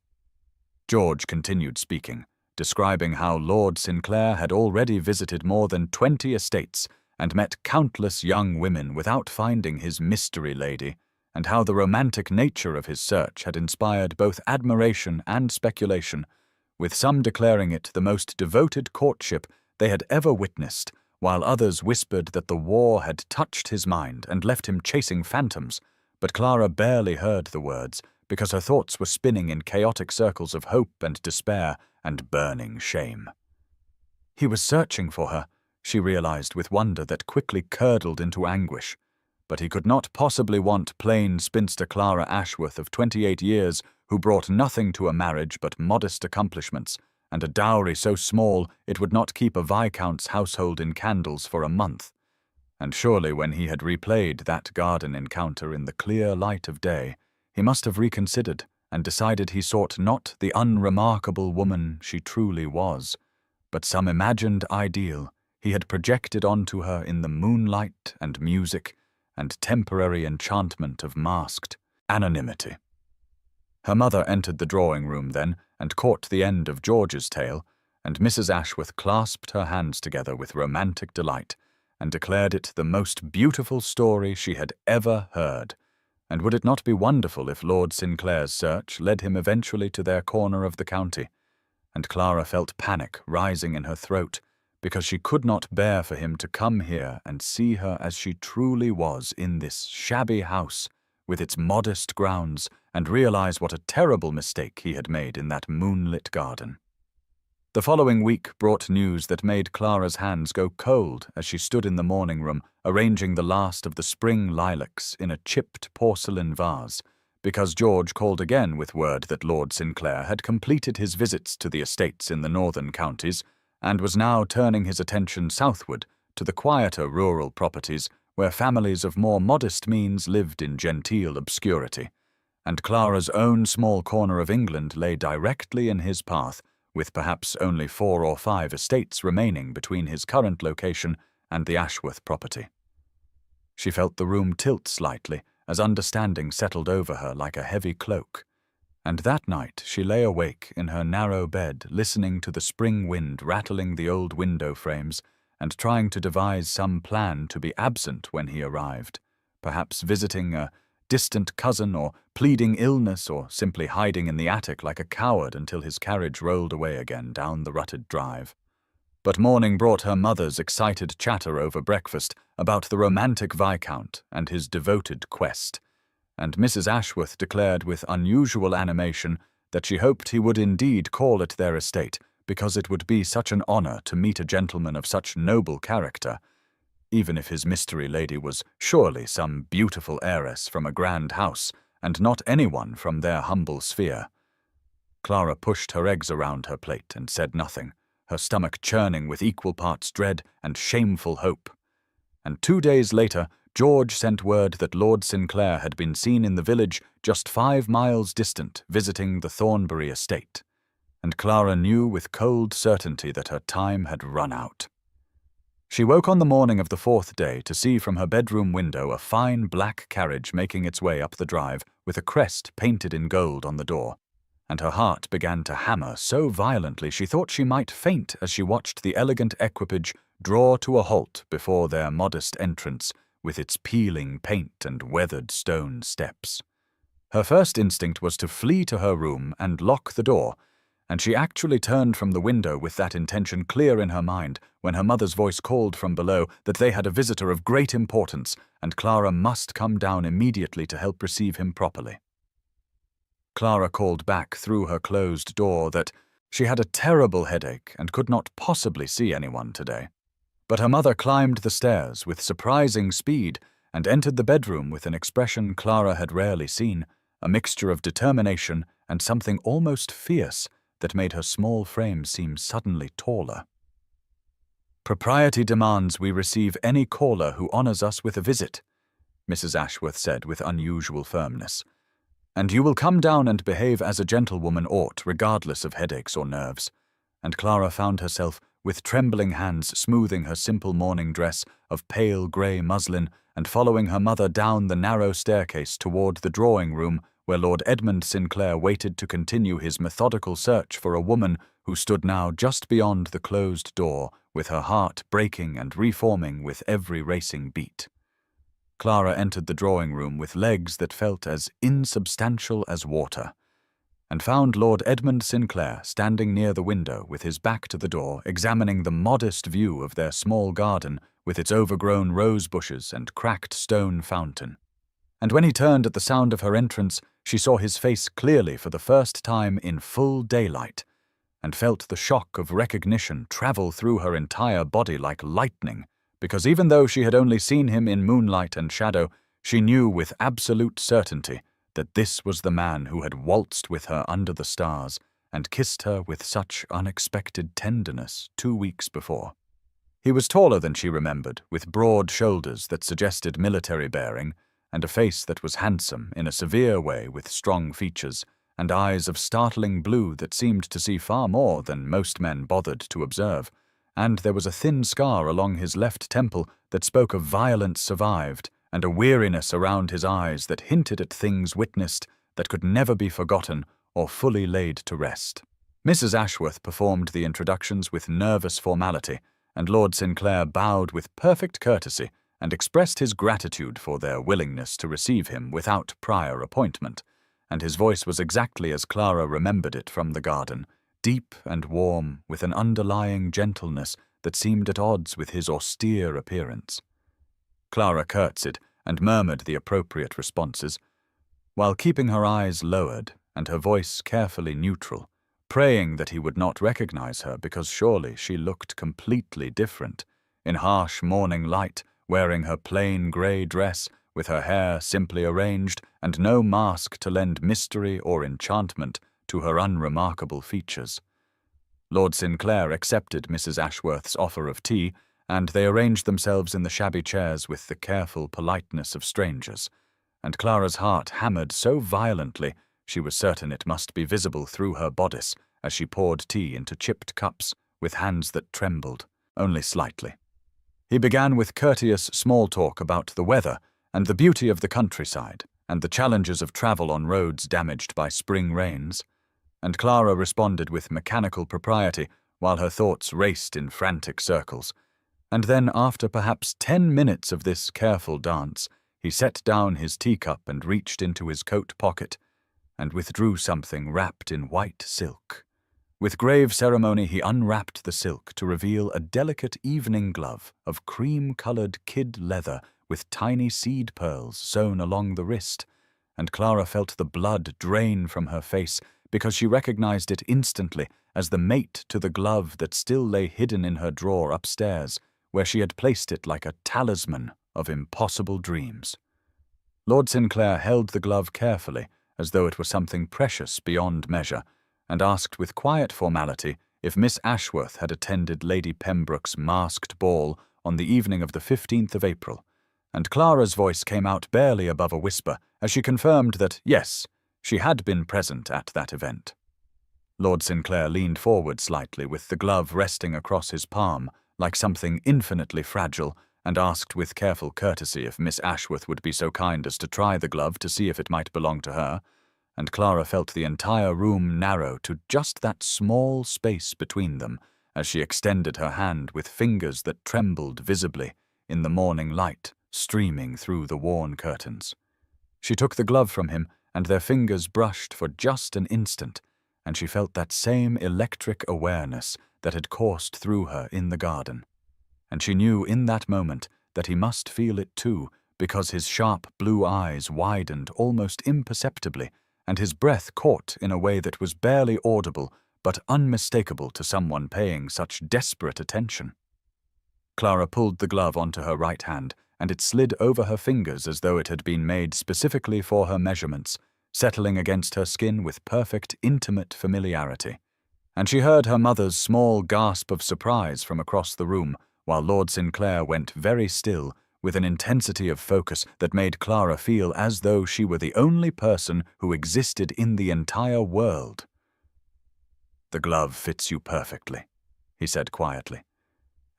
George continued speaking, describing how Lord Sinclair had already visited more than 20 estates and met countless young women without finding his mystery lady, and how the romantic nature of his search had inspired both admiration and speculation, with some declaring it the most devoted courtship they had ever witnessed, while others whispered that the war had touched his mind and left him chasing phantoms. But Clara barely heard the words, because her thoughts were spinning in chaotic circles of hope and despair and burning shame. He was searching for her, she realized with wonder that quickly curdled into anguish. But he could not possibly want plain spinster Clara Ashworth of 28 years, who brought nothing to a marriage but modest accomplishments, and a dowry so small it would not keep a viscount's household in candles for a month. And surely when he had replayed that garden encounter in the clear light of day, he must have reconsidered and decided he sought not the unremarkable woman she truly was, but some imagined ideal he had projected onto her in the moonlight and music and temporary enchantment of masked anonymity. Her mother entered the drawing-room then and caught the end of George's tale, and Mrs. Ashworth clasped her hands together with romantic delight and declared it the most beautiful story she had ever heard. And would it not be wonderful if Lord Sinclair's search led him eventually to their corner of the county? And Clara felt panic rising in her throat, because she could not bear for him to come here and see her as she truly was in this shabby house, with its modest grounds, and realize what a terrible mistake he had made in that moonlit garden. The following week brought news that made Clara's hands go cold as she stood in the morning room arranging the last of the spring lilacs in a chipped porcelain vase, because George called again with word that Lord Sinclair had completed his visits to the estates in the northern counties and was now turning his attention southward to the quieter rural properties where families of more modest means lived in genteel obscurity, and Clara's own small corner of England lay directly in his path, with perhaps only 4 or 5 estates remaining between his current location and the Ashworth property. She felt the room tilt slightly as understanding settled over her like a heavy cloak, and that night she lay awake in her narrow bed listening to the spring wind rattling the old window frames and trying to devise some plan to be absent when he arrived, perhaps visiting a distant cousin or pleading illness or simply hiding in the attic like a coward until his carriage rolled away again down the rutted drive. But morning brought her mother's excited chatter over breakfast about the romantic viscount and his devoted quest, and Mrs. Ashworth declared with unusual animation that she hoped he would indeed call at their estate, because it would be such an honor to meet a gentleman of such noble character, even if his mystery lady was surely some beautiful heiress from a grand house, and not anyone from their humble sphere. Clara pushed her eggs around her plate and said nothing, her stomach churning with equal parts dread and shameful hope. And 2 days later, George sent word that Lord Sinclair had been seen in the village just 5 miles distant visiting the Thornbury estate, and Clara knew with cold certainty that her time had run out. She woke on the morning of the 4th day to see from her bedroom window a fine black carriage making its way up the drive with a crest painted in gold on the door, and her heart began to hammer so violently she thought she might faint as she watched the elegant equipage draw to a halt before their modest entrance with its peeling paint and weathered stone steps. Her first instinct was to flee to her room and lock the door, and she actually turned from the window with that intention clear in her mind when her mother's voice called from below that they had a visitor of great importance, and Clara must come down immediately to help receive him properly. Clara called back through her closed door that she had a terrible headache and could not possibly see anyone today. But her mother climbed the stairs with surprising speed and entered the bedroom with an expression Clara had rarely seen, a mixture of determination and something almost fierce that made her small frame seem suddenly taller. "Propriety demands we receive any caller who honors us with a visit," Mrs. Ashworth said with unusual firmness. "And you will come down and behave as a gentlewoman ought, regardless of headaches or nerves." And Clara found herself, with trembling hands, smoothing her simple morning dress of pale grey muslin and following her mother down the narrow staircase toward the drawing-room where Lord Edmund Sinclair waited to continue his methodical search for a woman who stood now just beyond the closed door, with her heart breaking and reforming with every racing beat. Clara entered the drawing-room with legs that felt as insubstantial as water, and found Lord Edmund Sinclair standing near the window with his back to the door, examining the modest view of their small garden with its overgrown rose bushes and cracked stone fountain. And when he turned at the sound of her entrance, she saw his face clearly for the first time in full daylight, and felt the shock of recognition travel through her entire body like lightning, because even though she had only seen him in moonlight and shadow, she knew with absolute certainty that this was the man who had waltzed with her under the stars and kissed her with such unexpected tenderness 2 weeks before. He was taller than she remembered, with broad shoulders that suggested military bearing, and a face that was handsome in a severe way with strong features, and eyes of startling blue that seemed to see far more than most men bothered to observe, and there was a thin scar along his left temple that spoke of violence survived, and a weariness around his eyes that hinted at things witnessed that could never be forgotten or fully laid to rest. Mrs. Ashworth performed the introductions with nervous formality, and Lord Sinclair bowed with perfect courtesy and expressed his gratitude for their willingness to receive him without prior appointment, and his voice was exactly as Clara remembered it from the garden, deep and warm, with an underlying gentleness that seemed at odds with his austere appearance. Clara curtsied and murmured the appropriate responses, while keeping her eyes lowered and her voice carefully neutral, praying that he would not recognize her because surely she looked completely different, in harsh morning light, wearing her plain grey dress, with her hair simply arranged and no mask to lend mystery or enchantment to her unremarkable features. Lord Sinclair accepted Mrs. Ashworth's offer of tea, and they arranged themselves in the shabby chairs with the careful politeness of strangers, and Clara's heart hammered so violently she was certain it must be visible through her bodice as she poured tea into chipped cups with hands that trembled, only slightly. He began with courteous small talk about the weather and the beauty of the countryside and the challenges of travel on roads damaged by spring rains, and Clara responded with mechanical propriety while her thoughts raced in frantic circles. And then, after perhaps 10 minutes of this careful dance, he set down his teacup and reached into his coat pocket and withdrew something wrapped in white silk. With grave ceremony he unwrapped the silk to reveal a delicate evening glove of cream-colored kid leather with tiny seed pearls sewn along the wrist, and Clara felt the blood drain from her face because she recognized it instantly as the mate to the glove that still lay hidden in her drawer upstairs, where she had placed it like a talisman of impossible dreams. Lord Sinclair held the glove carefully, as though it were something precious beyond measure, and asked with quiet formality if Miss Ashworth had attended Lady Pembroke's masked ball on the evening of the 15th of April, and Clara's voice came out barely above a whisper as she confirmed that, yes, she had been present at that event. Lord Sinclair leaned forward slightly with the glove resting across his palm, like something infinitely fragile, and asked with careful courtesy if Miss Ashworth would be so kind as to try the glove to see if it might belong to her, and Clara felt the entire room narrow to just that small space between them as she extended her hand with fingers that trembled visibly in the morning light streaming through the worn curtains. She took the glove from him, and their fingers brushed for just an instant, and she felt that same electric awareness that had coursed through her in the garden. And she knew in that moment that he must feel it too, because his sharp blue eyes widened almost imperceptibly, and his breath caught in a way that was barely audible but unmistakable to someone paying such desperate attention. Clara pulled the glove onto her right hand, and it slid over her fingers as though it had been made specifically for her measurements, settling against her skin with perfect, intimate familiarity. And she heard her mother's small gasp of surprise from across the room, while Lord Sinclair went very still, with an intensity of focus that made Clara feel as though she were the only person who existed in the entire world. "The glove fits you perfectly," he said quietly.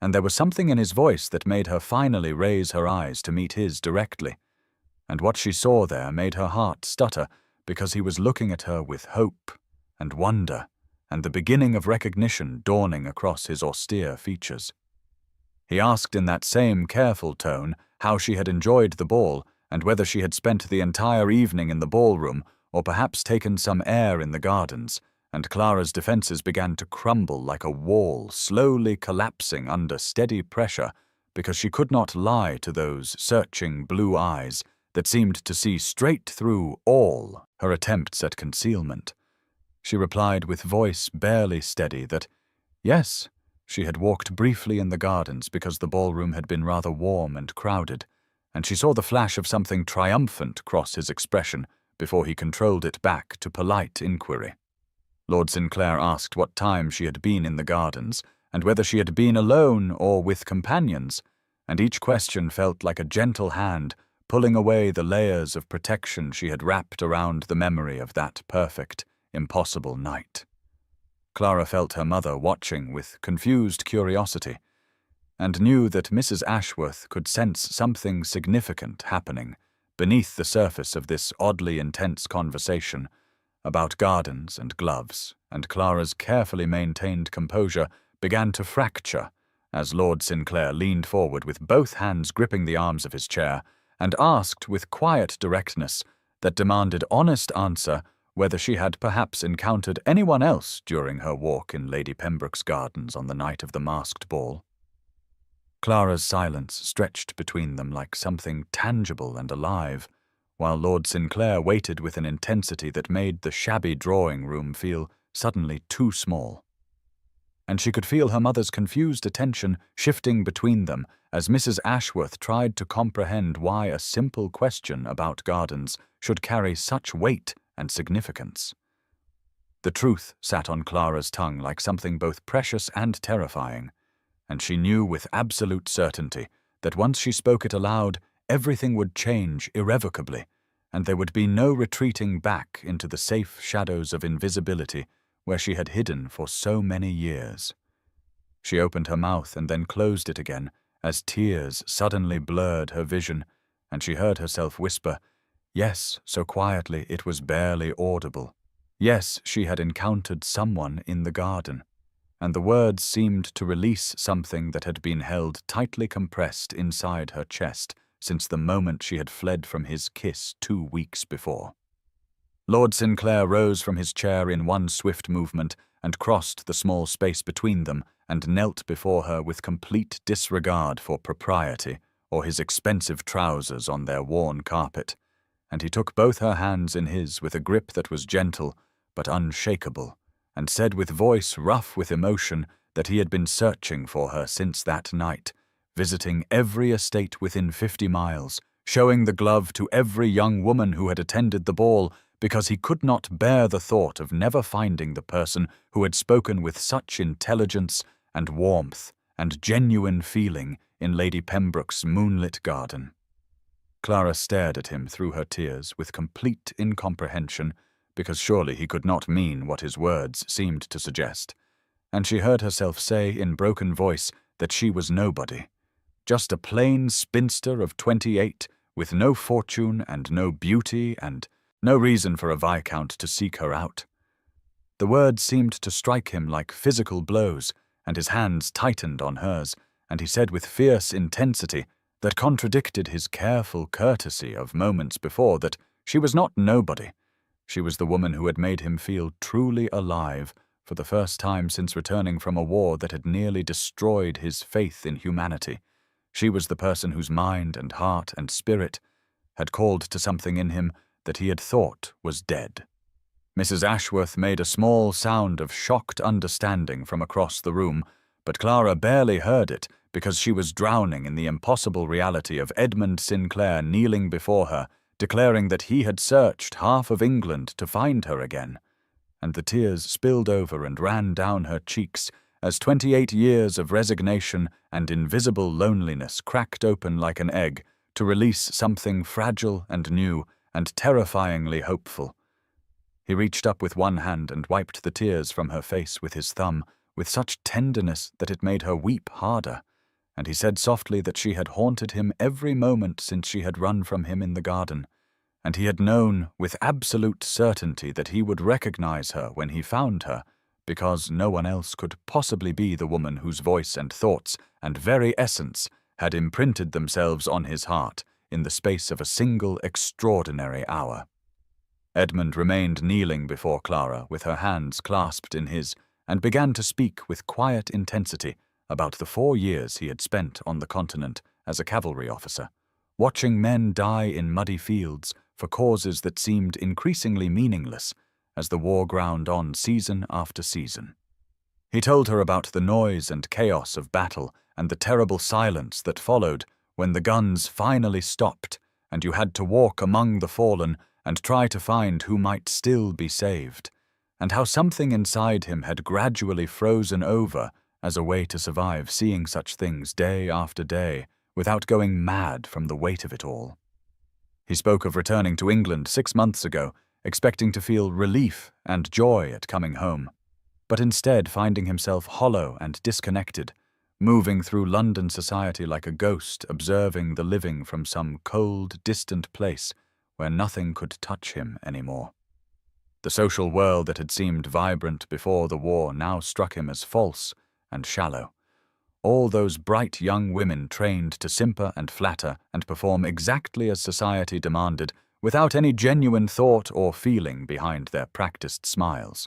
And there was something in his voice that made her finally raise her eyes to meet his directly. And what she saw there made her heart stutter, because he was looking at her with hope and wonder, and the beginning of recognition dawning across his austere features. He asked in that same careful tone how she had enjoyed the ball, and whether she had spent the entire evening in the ballroom, or perhaps taken some air in the gardens, and Clara's defenses began to crumble like a wall, slowly collapsing under steady pressure, because she could not lie to those searching blue eyes that seemed to see straight through all her attempts at concealment. She replied with voice barely steady that, yes, she had walked briefly in the gardens because the ballroom had been rather warm and crowded, and she saw the flash of something triumphant cross his expression before he controlled it back to polite inquiry. Lord Sinclair asked what time she had been in the gardens, and whether she had been alone or with companions, and each question felt like a gentle hand pulling away the layers of protection she had wrapped around the memory of that perfect, impossible night. Clara felt her mother watching with confused curiosity, and knew that Mrs. Ashworth could sense something significant happening beneath the surface of this oddly intense conversation about gardens and gloves, and Clara's carefully maintained composure began to fracture as Lord Sinclair leaned forward with both hands gripping the arms of his chair and asked with quiet directness that demanded honest answer whether she had perhaps encountered anyone else during her walk in Lady Pembroke's gardens on the night of the masked ball. Clara's silence stretched between them like something tangible and alive, while Lord Sinclair waited with an intensity that made the shabby drawing-room feel suddenly too small. And she could feel her mother's confused attention shifting between them as Mrs. Ashworth tried to comprehend why a simple question about gardens should carry such weight and significance. The truth sat on Clara's tongue like something both precious and terrifying, and she knew with absolute certainty that once she spoke it aloud, everything would change irrevocably, and there would be no retreating back into the safe shadows of invisibility where she had hidden for so many years. She opened her mouth and then closed it again as tears suddenly blurred her vision, and she heard herself whisper, yes, so quietly it was barely audible. Yes, she had encountered someone in the garden, and the words seemed to release something that had been held tightly compressed inside her chest since the moment she had fled from his kiss 2 weeks before. Lord Sinclair rose from his chair in one swift movement and crossed the small space between them and knelt before her with complete disregard for propriety or his expensive trousers on their worn carpet, and he took both her hands in his with a grip that was gentle but unshakable, and said with voice rough with emotion that he had been searching for her since that night, visiting every estate within 50 miles, showing the glove to every young woman who had attended the ball, because he could not bear the thought of never finding the person who had spoken with such intelligence and warmth and genuine feeling in Lady Pembroke's moonlit garden. Clara stared at him through her tears with complete incomprehension, because surely he could not mean what his words seemed to suggest, and she heard herself say in broken voice that she was nobody, just a plain spinster of 28, with no fortune and no beauty and no reason for a viscount to seek her out. The words seemed to strike him like physical blows, and his hands tightened on hers, and he said with fierce intensity that contradicted his careful courtesy of moments before that she was not nobody. She was the woman who had made him feel truly alive for the first time since returning from a war that had nearly destroyed his faith in humanity. She was the person whose mind and heart and spirit had called to something in him that he had thought was dead. Mrs. Ashworth made a small sound of shocked understanding from across the room, but Clara barely heard it because she was drowning in the impossible reality of Edmund Sinclair kneeling before her, declaring that he had searched half of England to find her again. And the tears spilled over and ran down her cheeks as 28 years of resignation and invisible loneliness cracked open like an egg to release something fragile and new and terrifyingly hopeful. He reached up with one hand and wiped the tears from her face with his thumb, with such tenderness that it made her weep harder, and he said softly that she had haunted him every moment since she had run from him in the garden, and he had known with absolute certainty that he would recognize her when he found her, because no one else could possibly be the woman whose voice and thoughts and very essence had imprinted themselves on his heart in the space of a single extraordinary hour. Edmund remained kneeling before Clara with her hands clasped in his, and began to speak with quiet intensity about the 4 years he had spent on the continent as a cavalry officer, watching men die in muddy fields for causes that seemed increasingly meaningless as the war ground on season after season. He told her about the noise and chaos of battle and the terrible silence that followed when the guns finally stopped and you had to walk among the fallen and try to find who might still be saved, and how something inside him had gradually frozen over as a way to survive seeing such things day after day without going mad from the weight of it all. He spoke of returning to England 6 months ago, expecting to feel relief and joy at coming home, but instead finding himself hollow and disconnected, moving through London society like a ghost observing the living from some cold, distant place where nothing could touch him anymore. The social world that had seemed vibrant before the war now struck him as false and shallow. All those bright young women trained to simper and flatter and perform exactly as society demanded, without any genuine thought or feeling behind their practiced smiles.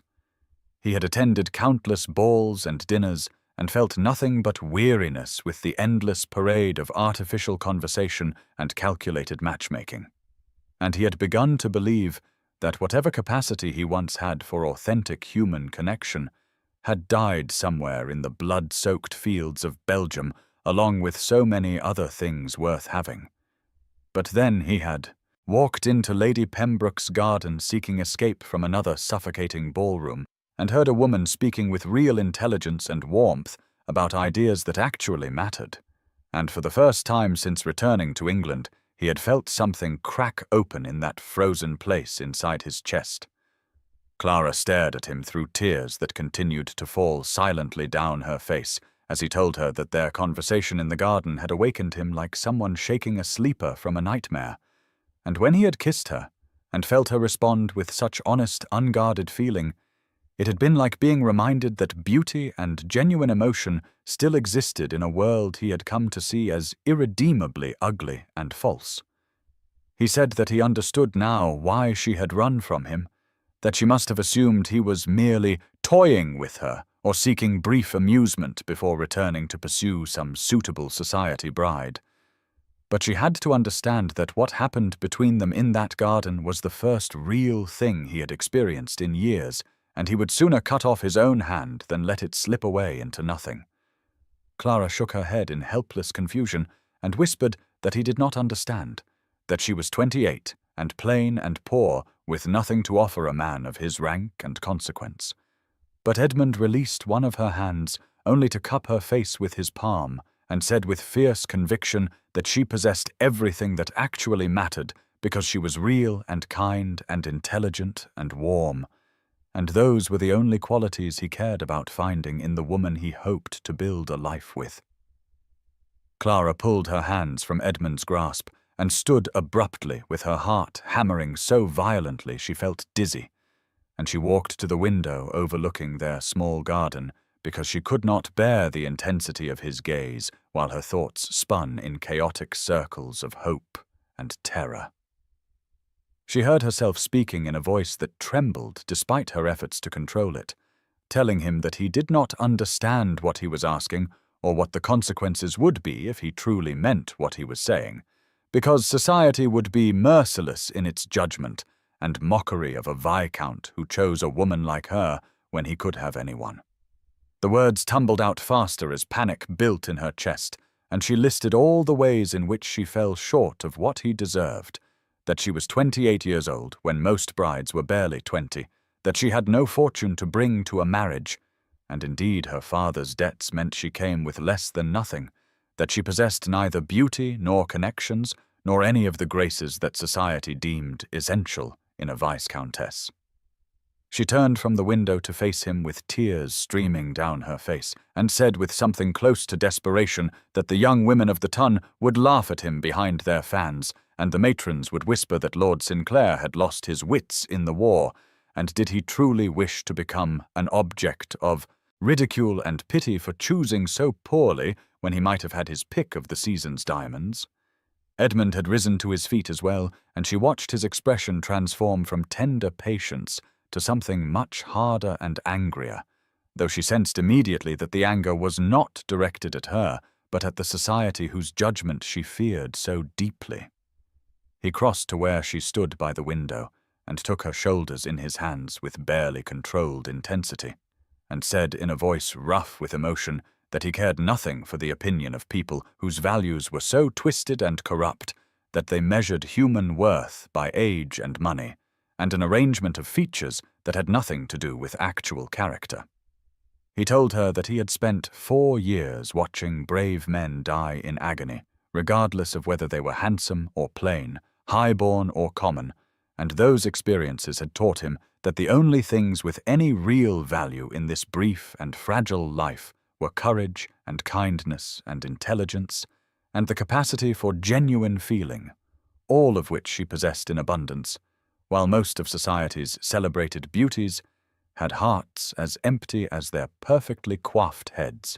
He had attended countless balls and dinners and felt nothing but weariness with the endless parade of artificial conversation and calculated matchmaking. And he had begun to believe that whatever capacity he once had for authentic human connection had died somewhere in the blood-soaked fields of Belgium, along with so many other things worth having. But then he had walked into Lady Pembroke's garden seeking escape from another suffocating ballroom, and heard a woman speaking with real intelligence and warmth about ideas that actually mattered. And for the first time since returning to England, he had felt something crack open in that frozen place inside his chest. Clara stared at him through tears that continued to fall silently down her face as he told her that their conversation in the garden had awakened him like someone shaking a sleeper from a nightmare. And when he had kissed her, and felt her respond with such honest, unguarded feeling, it had been like being reminded that beauty and genuine emotion still existed in a world he had come to see as irredeemably ugly and false. He said that he understood now why she had run from him, that she must have assumed he was merely toying with her or seeking brief amusement before returning to pursue some suitable society bride. But she had to understand that what happened between them in that garden was the first real thing he had experienced in years, and he would sooner cut off his own hand than let it slip away into nothing. Clara shook her head in helpless confusion and whispered that he did not understand, that she was 28 and plain and poor with nothing to offer a man of his rank and consequence. But Edmund released one of her hands only to cup her face with his palm and said with fierce conviction that she possessed everything that actually mattered because she was real and kind and intelligent and warm, and those were the only qualities he cared about finding in the woman he hoped to build a life with. Clara pulled her hands from Edmund's grasp and stood abruptly with her heart hammering so violently she felt dizzy, and she walked to the window overlooking their small garden because she could not bear the intensity of his gaze while her thoughts spun in chaotic circles of hope and terror. She heard herself speaking in a voice that trembled despite her efforts to control it, telling him that he did not understand what he was asking or what the consequences would be if he truly meant what he was saying, because society would be merciless in its judgment and mockery of a viscount who chose a woman like her when he could have anyone. The words tumbled out faster as panic built in her chest, and she listed all the ways in which she fell short of what he deserved. That she was 28 years old, when most brides were barely 20, that she had no fortune to bring to a marriage, and indeed her father's debts meant she came with less than nothing, that she possessed neither beauty nor connections, nor any of the graces that society deemed essential in a Viscountess. She turned from the window to face him with tears streaming down her face, and said with something close to desperation that the young women of the ton would laugh at him behind their fans, and the matrons would whisper that Lord Sinclair had lost his wits in the war, and did he truly wish to become an object of ridicule and pity for choosing so poorly when he might have had his pick of the season's diamonds? Edmund had risen to his feet as well, and she watched his expression transform from tender patience to something much harder and angrier, though she sensed immediately that the anger was not directed at her, but at the society whose judgment she feared so deeply. He crossed to where she stood by the window, and took her shoulders in his hands with barely controlled intensity, and said in a voice rough with emotion that he cared nothing for the opinion of people whose values were so twisted and corrupt that they measured human worth by age and money, and an arrangement of features that had nothing to do with actual character. He told her that he had spent 4 years watching brave men die in agony, regardless of whether they were handsome or plain, high-born or common, and those experiences had taught him that the only things with any real value in this brief and fragile life were courage and kindness and intelligence, and the capacity for genuine feeling, all of which she possessed in abundance, while most of society's celebrated beauties had hearts as empty as their perfectly coiffed heads.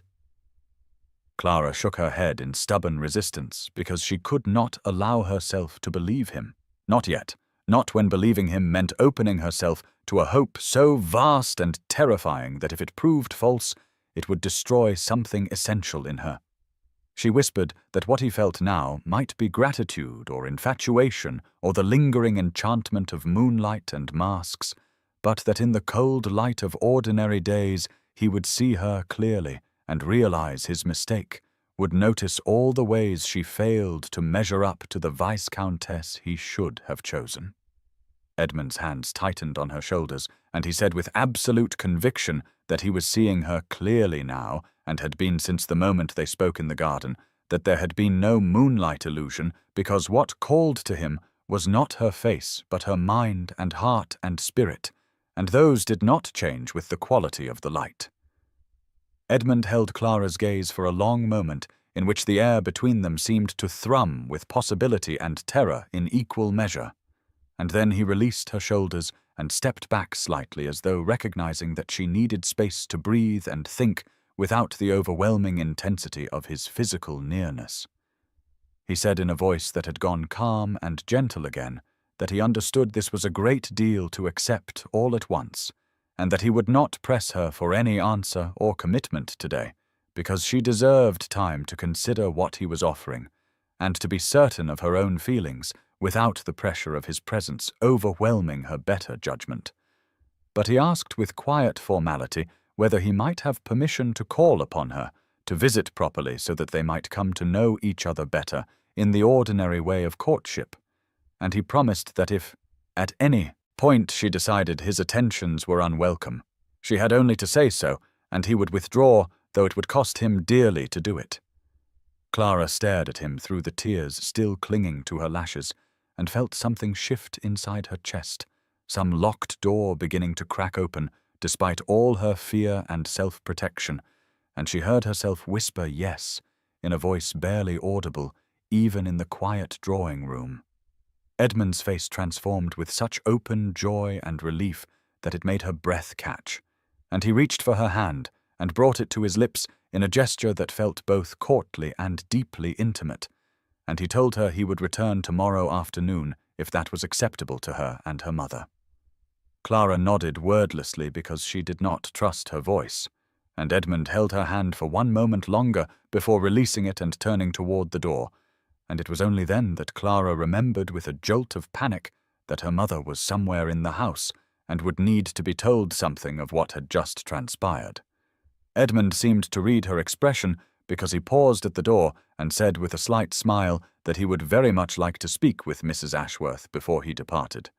Clara shook her head in stubborn resistance because she could not allow herself to believe him. Not yet, not when believing him meant opening herself to a hope so vast and terrifying that if it proved false, it would destroy something essential in her. She whispered that what he felt now might be gratitude or infatuation or the lingering enchantment of moonlight and masks, but that in the cold light of ordinary days he would see her clearly and realize his mistake, would notice all the ways she failed to measure up to the Viscountess he should have chosen. Edmund's hands tightened on her shoulders, and he said with absolute conviction that he was seeing her clearly now, and had been since the moment they spoke in the garden, that there had been no moonlight illusion, because what called to him was not her face, but her mind and heart and spirit, and those did not change with the quality of the light. Edmund held Clara's gaze for a long moment, in which the air between them seemed to thrum with possibility and terror in equal measure, and then he released her shoulders and stepped back slightly as though recognizing that she needed space to breathe and think without the overwhelming intensity of his physical nearness. He said in a voice that had gone calm and gentle again that he understood this was a great deal to accept all at once, and that he would not press her for any answer or commitment today, because she deserved time to consider what he was offering, and to be certain of her own feelings without the pressure of his presence overwhelming her better judgment. But he asked with quiet formality whether he might have permission to call upon her, to visit properly so that they might come to know each other better in the ordinary way of courtship, and he promised that if, at any point she decided his attentions were unwelcome, she had only to say so, and he would withdraw, though it would cost him dearly to do it. Clara stared at him through the tears still clinging to her lashes, and felt something shift inside her chest, some locked door beginning to crack open, despite all her fear and self-protection, and she heard herself whisper yes, in a voice barely audible, even in the quiet drawing-room. Edmund's face transformed with such open joy and relief that it made her breath catch, and he reached for her hand and brought it to his lips in a gesture that felt both courtly and deeply intimate, and he told her he would return tomorrow afternoon if that was acceptable to her and her mother. Clara nodded wordlessly because she did not trust her voice, and Edmund held her hand for 1 moment longer before releasing it and turning toward the door, and it was only then that Clara remembered with a jolt of panic that her mother was somewhere in the house and would need to be told something of what had just transpired. Edmund seemed to read her expression because he paused at the door and said with a slight smile that he would very much like to speak with Mrs. Ashworth before he departed.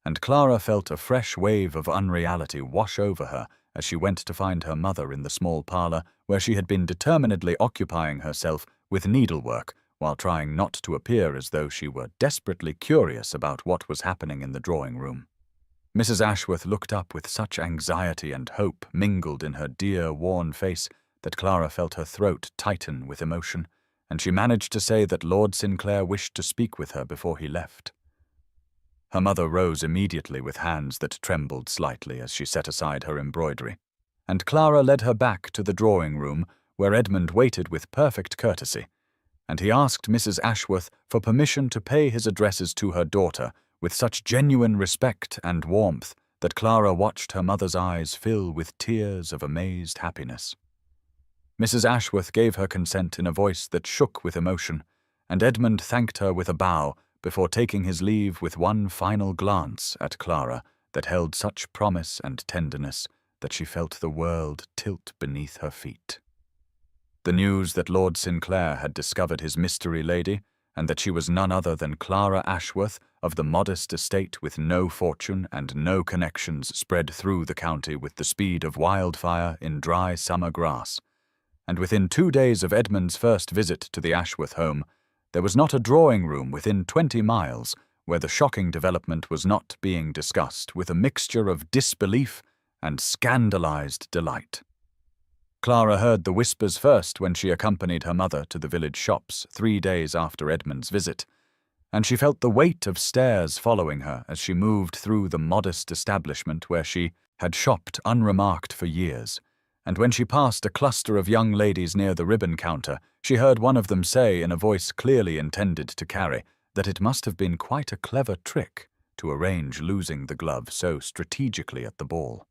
And Clara felt a fresh wave of unreality wash over her as she went to find her mother in the small parlour where she had been determinedly occupying herself with needlework while trying not to appear as though she were desperately curious about what was happening in the drawing-room. Mrs. Ashworth looked up with such anxiety and hope mingled in her dear, worn face that Clara felt her throat tighten with emotion, and she managed to say that Lord Sinclair wished to speak with her before he left. Her mother rose immediately with hands that trembled slightly as she set aside her embroidery, and Clara led her back to the drawing-room where Edmund waited with perfect courtesy, and he asked Mrs. Ashworth for permission to pay his addresses to her daughter with such genuine respect and warmth that Clara watched her mother's eyes fill with tears of amazed happiness. Mrs. Ashworth gave her consent in a voice that shook with emotion, and Edmund thanked her with a bow before taking his leave with one final glance at Clara that held such promise and tenderness that she felt the world tilt beneath her feet. The news that Lord Sinclair had discovered his mystery lady, and that she was none other than Clara Ashworth of the modest estate with no fortune and no connections, spread through the county with the speed of wildfire in dry summer grass, and within 2 days of Edmund's first visit to the Ashworth home, there was not a drawing-room within 20 miles where the shocking development was not being discussed with a mixture of disbelief and scandalized delight. Clara heard the whispers first when she accompanied her mother to the village shops 3 days after Edmund's visit, and she felt the weight of stares following her as she moved through the modest establishment where she had shopped unremarked for years. And when she passed a cluster of young ladies near the ribbon counter, she heard one of them say in a voice clearly intended to carry that it must have been quite a clever trick to arrange losing the glove so strategically at the ball.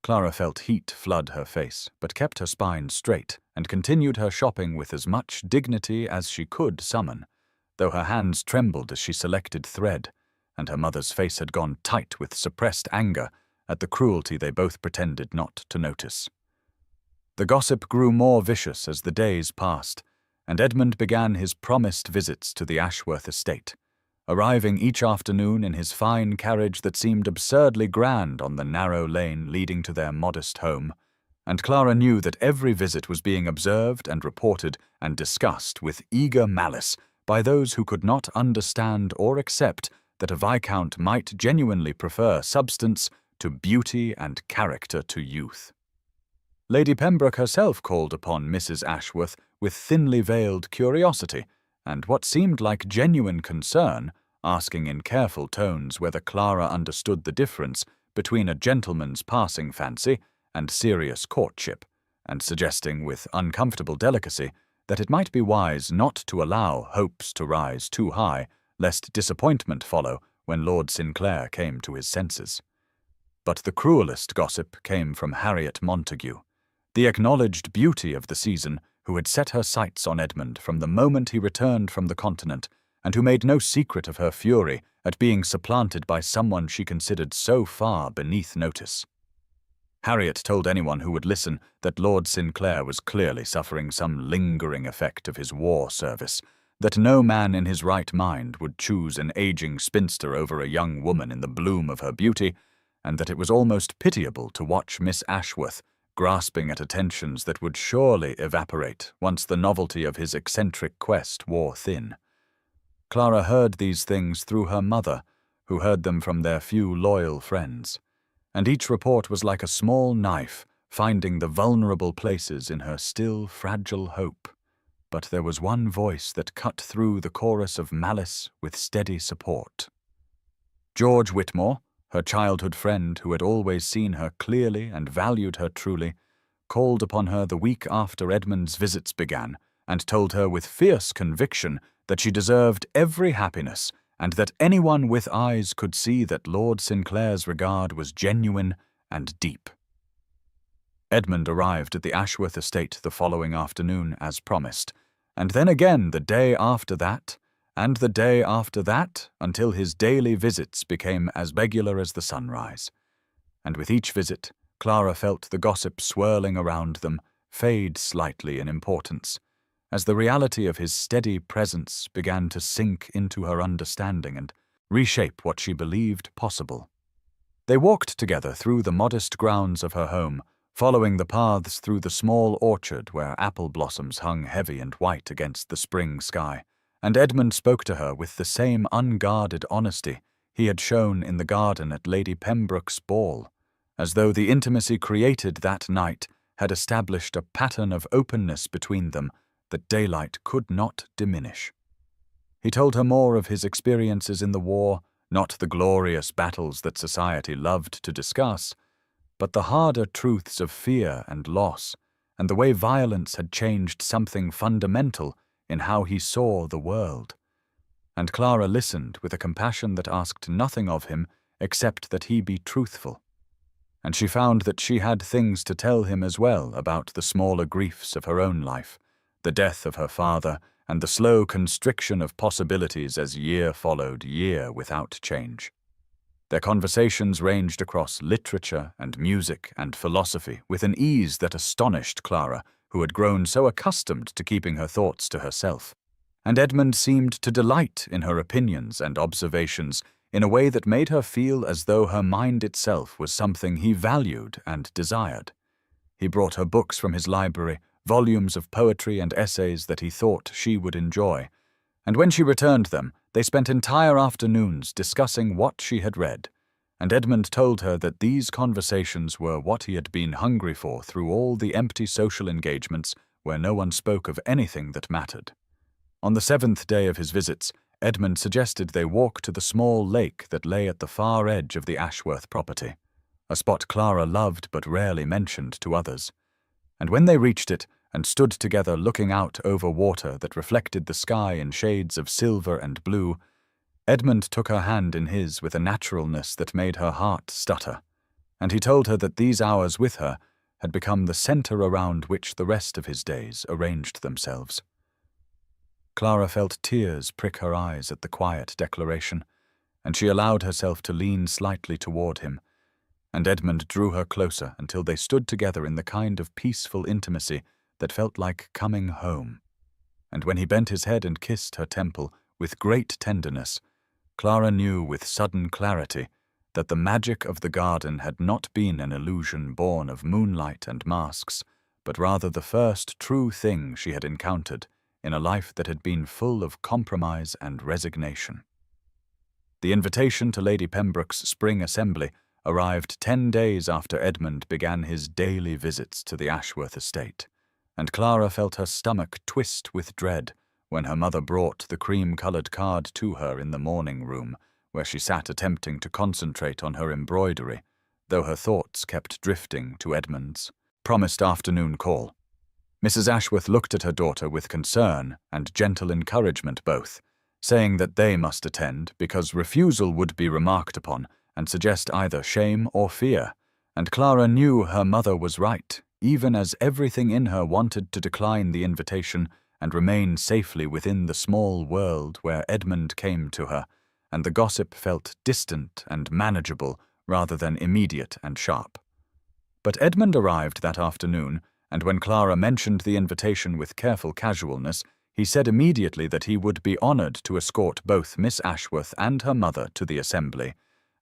Clara felt heat flood her face, but kept her spine straight and continued her shopping with as much dignity as she could summon, though her hands trembled as she selected thread, and her mother's face had gone tight with suppressed anger at the cruelty they both pretended not to notice. The gossip grew more vicious as the days passed, and Edmund began his promised visits to the Ashworth estate, arriving each afternoon in his fine carriage that seemed absurdly grand on the narrow lane leading to their modest home, and Clara knew that every visit was being observed and reported and discussed with eager malice by those who could not understand or accept that a viscount might genuinely prefer substance to beauty and character to youth. Lady Pembroke herself called upon Mrs. Ashworth with thinly veiled curiosity and what seemed like genuine concern, asking in careful tones whether Clara understood the difference between a gentleman's passing fancy and serious courtship, and suggesting with uncomfortable delicacy that it might be wise not to allow hopes to rise too high, lest disappointment follow when Lord Sinclair came to his senses. But the cruelest gossip came from Harriet Montague, the acknowledged beauty of the season, who had set her sights on Edmund from the moment he returned from the continent, and who made no secret of her fury at being supplanted by someone she considered so far beneath notice. Harriet told anyone who would listen that Lord Sinclair was clearly suffering some lingering effect of his war service, that no man in his right mind would choose an aging spinster over a young woman in the bloom of her beauty, and that it was almost pitiable to watch Miss Ashworth grasping at attentions that would surely evaporate once the novelty of his eccentric quest wore thin. Clara heard these things through her mother, who heard them from their few loyal friends, and each report was like a small knife finding the vulnerable places in her still fragile hope. But there was one voice that cut through the chorus of malice with steady support. George Whitmore, her childhood friend who had always seen her clearly and valued her truly, called upon her the week after Edmund's visits began and told her with fierce conviction that she deserved every happiness and that anyone with eyes could see that Lord Sinclair's regard was genuine and deep. Edmund arrived at the Ashworth estate the following afternoon as promised, and then again the day after that, and the day after that, until his daily visits became as regular as the sunrise. And with each visit, Clara felt the gossip swirling around them fade slightly in importance, as the reality of his steady presence began to sink into her understanding and reshape what she believed possible. They walked together through the modest grounds of her home, following the paths through the small orchard where apple blossoms hung heavy and white against the spring sky, and Edmund spoke to her with the same unguarded honesty he had shown in the garden at Lady Pembroke's ball, as though the intimacy created that night had established a pattern of openness between them that daylight could not diminish. He told her more of his experiences in the war, not the glorious battles that society loved to discuss, but the harder truths of fear and loss, and the way violence had changed something fundamental in how he saw the world. And Clara listened with a compassion that asked nothing of him except that he be truthful. And she found that she had things to tell him as well about the smaller griefs of her own life, the death of her father, and the slow constriction of possibilities as year followed year without change. Their conversations ranged across literature and music and philosophy with an ease that astonished Clara, who had grown so accustomed to keeping her thoughts to herself. And Edmund seemed to delight in her opinions and observations in a way that made her feel as though her mind itself was something he valued and desired. He brought her books from his library, volumes of poetry and essays that he thought she would enjoy, and when she returned them, they spent entire afternoons discussing what she had read, and Edmund told her that these conversations were what he had been hungry for through all the empty social engagements where no one spoke of anything that mattered. On the 7th day of his visits, Edmund suggested they walk to the small lake that lay at the far edge of the Ashworth property, a spot Clara loved but rarely mentioned to others. And when they reached it and stood together looking out over water that reflected the sky in shades of silver and blue, Edmund took her hand in his with a naturalness that made her heart stutter, and he told her that these hours with her had become the center around which the rest of his days arranged themselves. Clara felt tears prick her eyes at the quiet declaration, and she allowed herself to lean slightly toward him, and Edmund drew her closer until they stood together in the kind of peaceful intimacy that felt like coming home. And when he bent his head and kissed her temple with great tenderness, Clara knew with sudden clarity that the magic of the garden had not been an illusion born of moonlight and masks, but rather the first true thing she had encountered in a life that had been full of compromise and resignation. The invitation to Lady Pembroke's spring assembly arrived 10 days after Edmund began his daily visits to the Ashworth estate, and Clara felt her stomach twist with dread when her mother brought the cream-colored card to her in the morning room, where she sat attempting to concentrate on her embroidery, though her thoughts kept drifting to Edmund's promised afternoon call. Mrs. Ashworth looked at her daughter with concern and gentle encouragement both, saying that they must attend because refusal would be remarked upon and suggest either shame or fear, and Clara knew her mother was right, even as everything in her wanted to decline the invitation and remain safely within the small world where Edmund came to her, and the gossip felt distant and manageable rather than immediate and sharp. But Edmund arrived that afternoon, and when Clara mentioned the invitation with careful casualness, he said immediately that he would be honored to escort both Miss Ashworth and her mother to the assembly,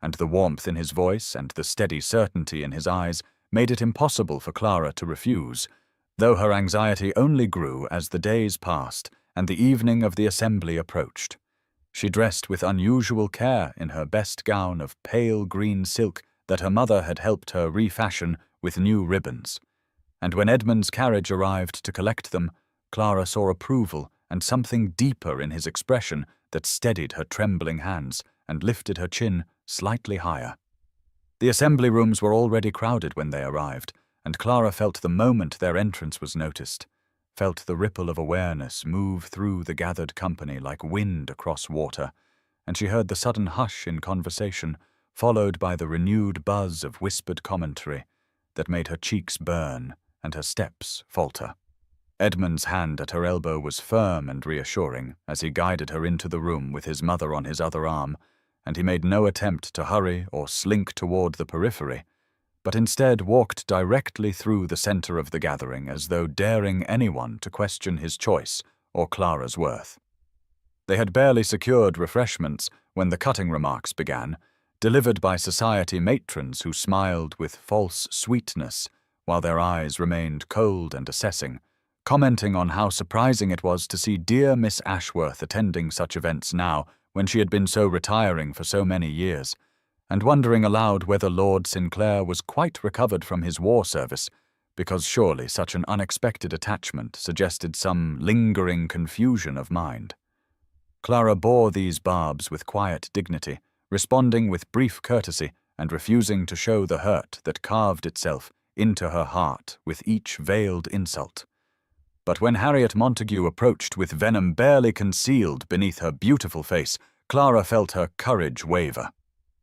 and the warmth in his voice and the steady certainty in his eyes made it impossible for Clara to refuse, though her anxiety only grew as the days passed and the evening of the assembly approached. She dressed with unusual care in her best gown of pale green silk that her mother had helped her refashion with new ribbons, and when Edmund's carriage arrived to collect them, Clara saw approval and something deeper in his expression that steadied her trembling hands and lifted her chin slightly higher. The assembly rooms were already crowded when they arrived, and Clara felt the moment their entrance was noticed, felt the ripple of awareness move through the gathered company like wind across water, and she heard the sudden hush in conversation, followed by the renewed buzz of whispered commentary that made her cheeks burn and her steps falter. Edmund's hand at her elbow was firm and reassuring as he guided her into the room with his mother on his other arm, and he made no attempt to hurry or slink toward the periphery, but instead walked directly through the center of the gathering as though daring anyone to question his choice or Clara's worth. They had barely secured refreshments when the cutting remarks began, delivered by society matrons who smiled with false sweetness while their eyes remained cold and assessing, commenting on how surprising it was to see dear Miss Ashworth attending such events now when she had been so retiring for so many years, and wondering aloud whether Lord Sinclair was quite recovered from his war service, because surely such an unexpected attachment suggested some lingering confusion of mind. Clara bore these barbs with quiet dignity, responding with brief courtesy and refusing to show the hurt that carved itself into her heart with each veiled insult. But when Harriet Montague approached with venom barely concealed beneath her beautiful face, Clara felt her courage waver.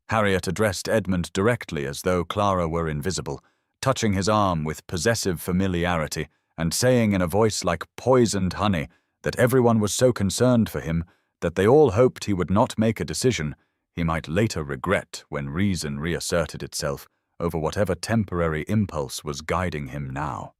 Harriet addressed Edmund directly as though Clara were invisible, touching his arm with possessive familiarity and saying in a voice like poisoned honey that everyone was so concerned for him that they all hoped he would not make a decision he might later regret when reason reasserted itself over whatever temporary impulse was guiding him now.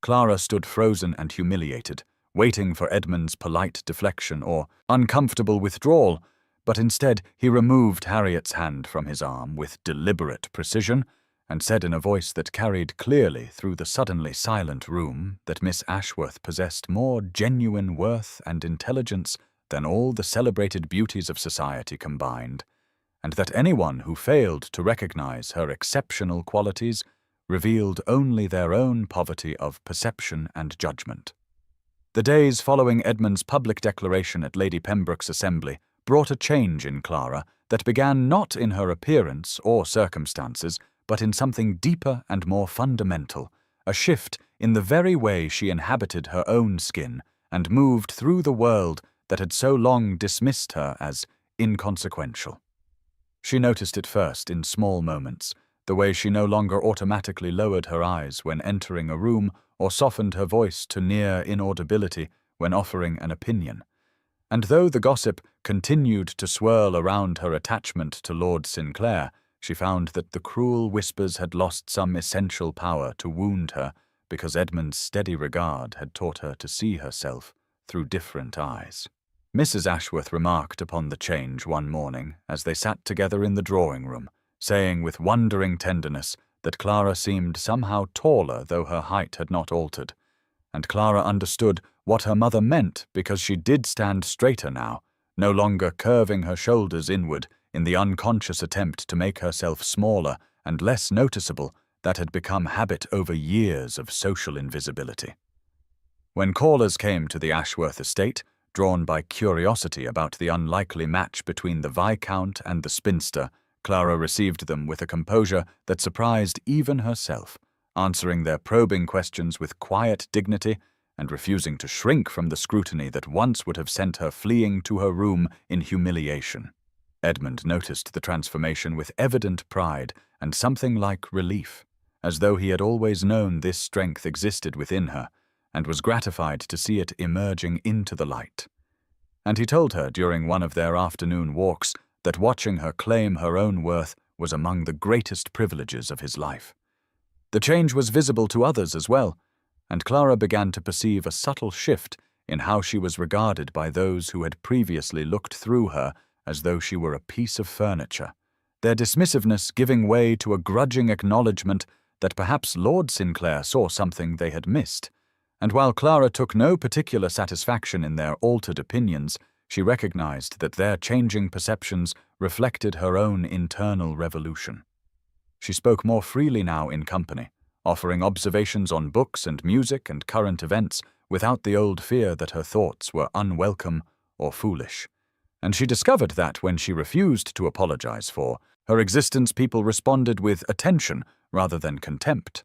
Clara stood frozen and humiliated, waiting for Edmund's polite deflection or uncomfortable withdrawal, but instead he removed Harriet's hand from his arm with deliberate precision and said in a voice that carried clearly through the suddenly silent room that Miss Ashworth possessed more genuine worth and intelligence than all the celebrated beauties of society combined, and that anyone who failed to recognize her exceptional qualities revealed only their own poverty of perception and judgment. The days following Edmund's public declaration at Lady Pembroke's assembly brought a change in Clara that began not in her appearance or circumstances, but in something deeper and more fundamental, a shift in the very way she inhabited her own skin and moved through the world that had so long dismissed her as inconsequential. She noticed it first in small moments, the way she no longer automatically lowered her eyes when entering a room or softened her voice to near inaudibility when offering an opinion. And though the gossip continued to swirl around her attachment to Lord Sinclair, she found that the cruel whispers had lost some essential power to wound her because Edmund's steady regard had taught her to see herself through different eyes. Mrs. Ashworth remarked upon the change one morning as they sat together in the drawing-room, saying with wondering tenderness that Clara seemed somehow taller though her height had not altered, and Clara understood what her mother meant because she did stand straighter now, no longer curving her shoulders inward in the unconscious attempt to make herself smaller and less noticeable that had become habit over years of social invisibility. When callers came to the Ashworth estate, drawn by curiosity about the unlikely match between the Viscount and the spinster, Clara received them with a composure that surprised even herself, answering their probing questions with quiet dignity and refusing to shrink from the scrutiny that once would have sent her fleeing to her room in humiliation. Edmund noticed the transformation with evident pride and something like relief, as though he had always known this strength existed within her, and was gratified to see it emerging into the light. And he told her during one of their afternoon walks that watching her claim her own worth was among the greatest privileges of his life. The change was visible to others as well, and Clara began to perceive a subtle shift in how she was regarded by those who had previously looked through her as though she were a piece of furniture, their dismissiveness giving way to a grudging acknowledgement that perhaps Lord Sinclair saw something they had missed. And while Clara took no particular satisfaction in their altered opinions, she recognized that their changing perceptions reflected her own internal revolution. She spoke more freely now in company, offering observations on books and music and current events without the old fear that her thoughts were unwelcome or foolish. And she discovered that when she refused to apologize for her existence, people responded with attention rather than contempt.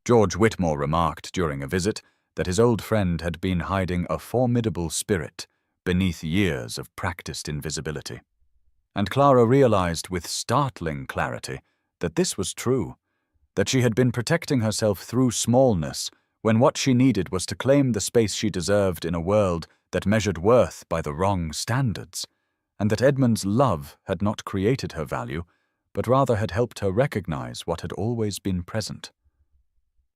George Whitmore remarked during a visit that his old friend had been hiding a formidable spirit beneath years of practiced invisibility. And Clara realized with startling clarity that this was true, that she had been protecting herself through smallness when what she needed was to claim the space she deserved in a world that measured worth by the wrong standards, and that Edmund's love had not created her value, but rather had helped her recognize what had always been present.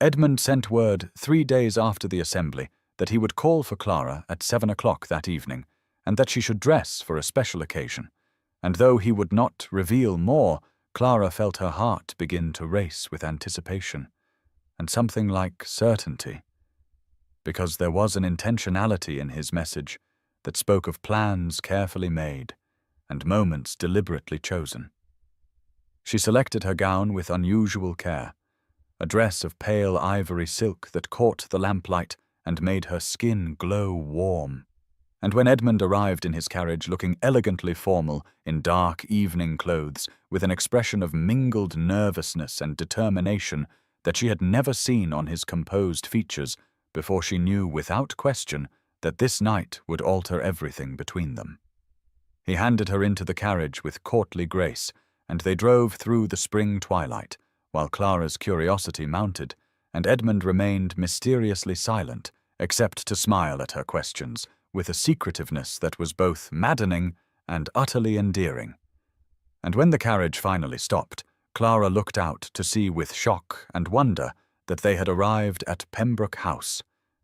Edmund sent word 3 days after the assembly that he would call for Clara at 7 o'clock that evening, and that she should dress for a special occasion. And though he would not reveal more, Clara felt her heart begin to race with anticipation, and something like certainty, because there was an intentionality in his message that spoke of plans carefully made and moments deliberately chosen. She selected her gown with unusual care, a dress of pale ivory silk that caught the lamplight and made her skin glow warm. And when Edmund arrived in his carriage looking elegantly formal in dark evening clothes with an expression of mingled nervousness and determination that she had never seen on his composed features before, she knew without question that this night would alter everything between them. He handed her into the carriage with courtly grace, and they drove through the spring twilight, while Clara's curiosity mounted, and Edmund remained mysteriously silent, except to smile at her questions, with a secretiveness that was both maddening and utterly endearing. And when the carriage finally stopped, Clara looked out to see with shock and wonder that they had arrived at Pembroke House,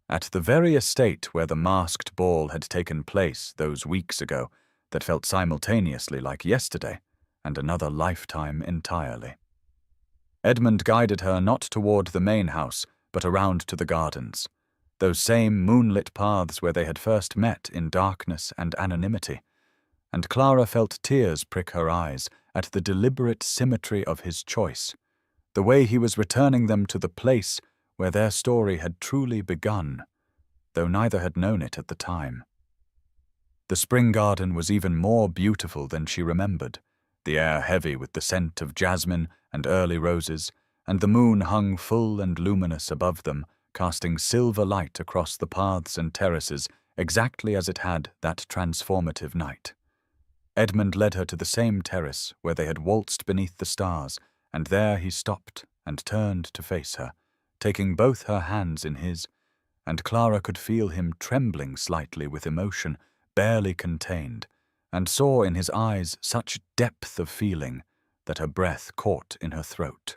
at the very estate where the masked ball had taken place those weeks ago, that felt simultaneously like yesterday and another lifetime entirely. Edmund guided her not toward the main house, but around to the gardens, those same moonlit paths where they had first met in darkness and anonymity, and Clara felt tears prick her eyes at the deliberate symmetry of his choice, the way he was returning them to the place where their story had truly begun, though neither had known it at the time. The spring garden was even more beautiful than she remembered, the air heavy with the scent of jasmine and early roses, and the moon hung full and luminous above them, casting silver light across the paths and terraces exactly as it had that transformative night. Edmund led her to the same terrace where they had waltzed beneath the stars, and there he stopped and turned to face her, taking both her hands in his, and Clara could feel him trembling slightly with emotion, barely contained, and saw in his eyes such depth of feeling that her breath caught in her throat.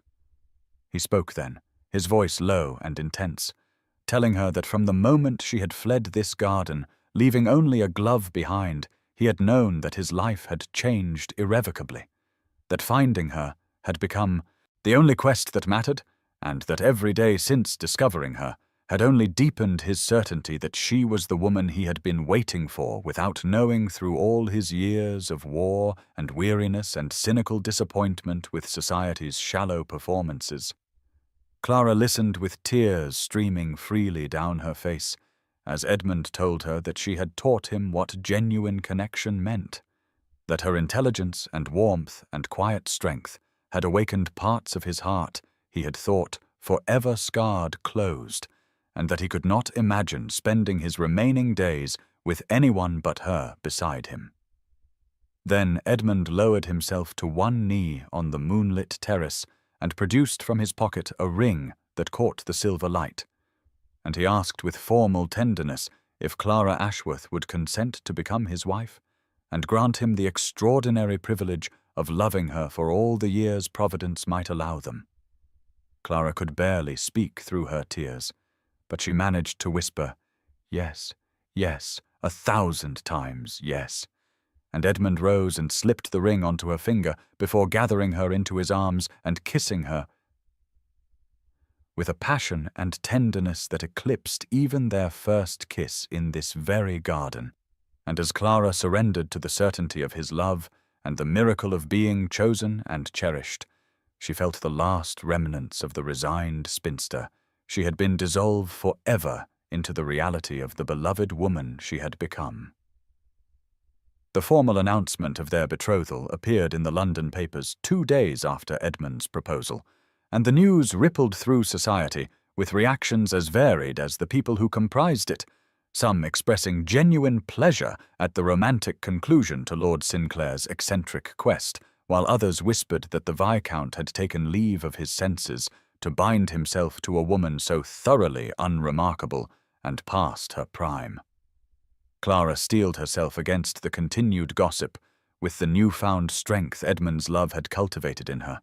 He spoke then, his voice low and intense, telling her that from the moment she had fled this garden, leaving only a glove behind, he had known that his life had changed irrevocably, that finding her had become the only quest that mattered, and that every day since discovering her had only deepened his certainty that she was the woman he had been waiting for without knowing through all his years of war and weariness and cynical disappointment with society's shallow performances. Clara listened with tears streaming freely down her face, as Edmund told her that she had taught him what genuine connection meant, that her intelligence and warmth and quiet strength had awakened parts of his heart he had thought forever scarred closed, and that he could not imagine spending his remaining days with anyone but her beside him. Then Edmund lowered himself to one knee on the moonlit terrace and produced from his pocket a ring that caught the silver light, and he asked with formal tenderness if Clara Ashworth would consent to become his wife, and grant him the extraordinary privilege of loving her for all the years Providence might allow them. Clara could barely speak through her tears, but she managed to whisper, "Yes, yes, 1,000 times yes." And Edmund rose and slipped the ring onto her finger before gathering her into his arms and kissing her with a passion and tenderness that eclipsed even their first kiss in this very garden. And as Clara surrendered to the certainty of his love and the miracle of being chosen and cherished, she felt the last remnants of the resigned spinster. She had been dissolved forever into the reality of the beloved woman she had become. The formal announcement of their betrothal appeared in the London papers 2 days after Edmund's proposal, and the news rippled through society with reactions as varied as the people who comprised it, some expressing genuine pleasure at the romantic conclusion to Lord Sinclair's eccentric quest, while others whispered that the Viscount had taken leave of his senses to bind himself to a woman so thoroughly unremarkable and past her prime. Clara steeled herself against the continued gossip, with the newfound strength Edmund's love had cultivated in her,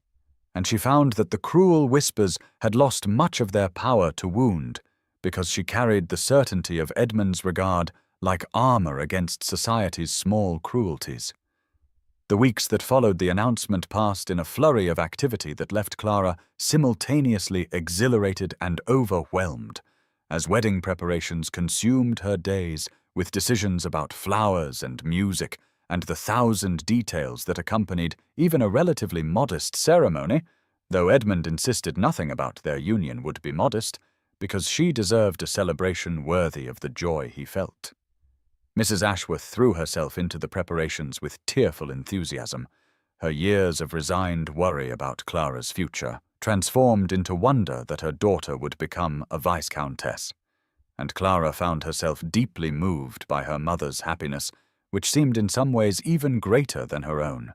and she found that the cruel whispers had lost much of their power to wound, because she carried the certainty of Edmund's regard like armor against society's small cruelties. The weeks that followed the announcement passed in a flurry of activity that left Clara simultaneously exhilarated and overwhelmed, as wedding preparations consumed her days with decisions about flowers and music and the 1,000 details that accompanied even a relatively modest ceremony, though Edmund insisted nothing about their union would be modest, because she deserved a celebration worthy of the joy he felt. Mrs. Ashworth threw herself into the preparations with tearful enthusiasm, her years of resigned worry about Clara's future transformed into wonder that her daughter would become a viscountess, and Clara found herself deeply moved by her mother's happiness, which seemed in some ways even greater than her own.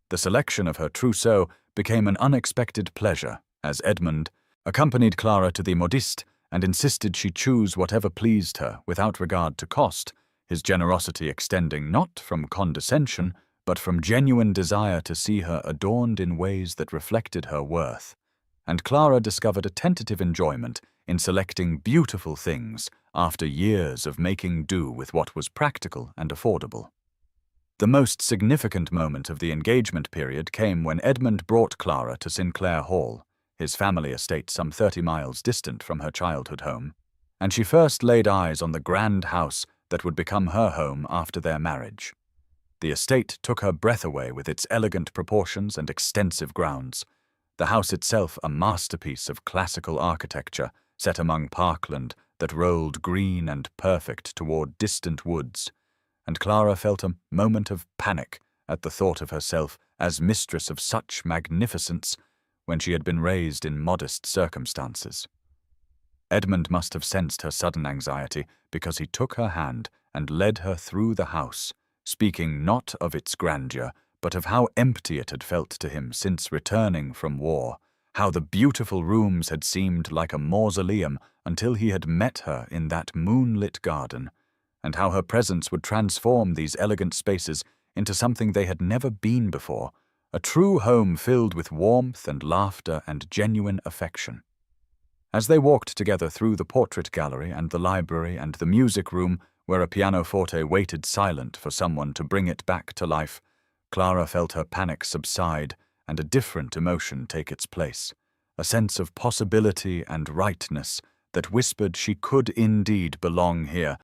The selection of her trousseau became an unexpected pleasure, as Edmund accompanied Clara to the modiste and insisted she choose whatever pleased her without regard to cost, his generosity extending not from condescension, but from genuine desire to see her adorned in ways that reflected her worth. And Clara discovered a tentative enjoyment in selecting beautiful things after years of making do with what was practical and affordable. The most significant moment of the engagement period came when Edmund brought Clara to Sinclair Hall, his family estate some 30 miles distant from her childhood home, and she first laid eyes on the grand house that would become her home after their marriage. The estate took her breath away with its elegant proportions and extensive grounds, the house itself a masterpiece of classical architecture set among parkland that rolled green and perfect toward distant woods, and Clara felt a moment of panic at the thought of herself as mistress of such magnificence when she had been raised in modest circumstances. Edmund must have sensed her sudden anxiety because he took her hand and led her through the house, speaking not of its grandeur, but of how empty it had felt to him since returning from war, how the beautiful rooms had seemed like a mausoleum until he had met her in that moonlit garden, and how her presence would transform these elegant spaces into something they had never been before, a true home filled with warmth and laughter and genuine affection. As they walked together through the portrait gallery and the library and the music room where a pianoforte waited silent for someone to bring it back to life, Clara felt her panic subside and a different emotion take its place, a sense of possibility and rightness that whispered she could indeed belong here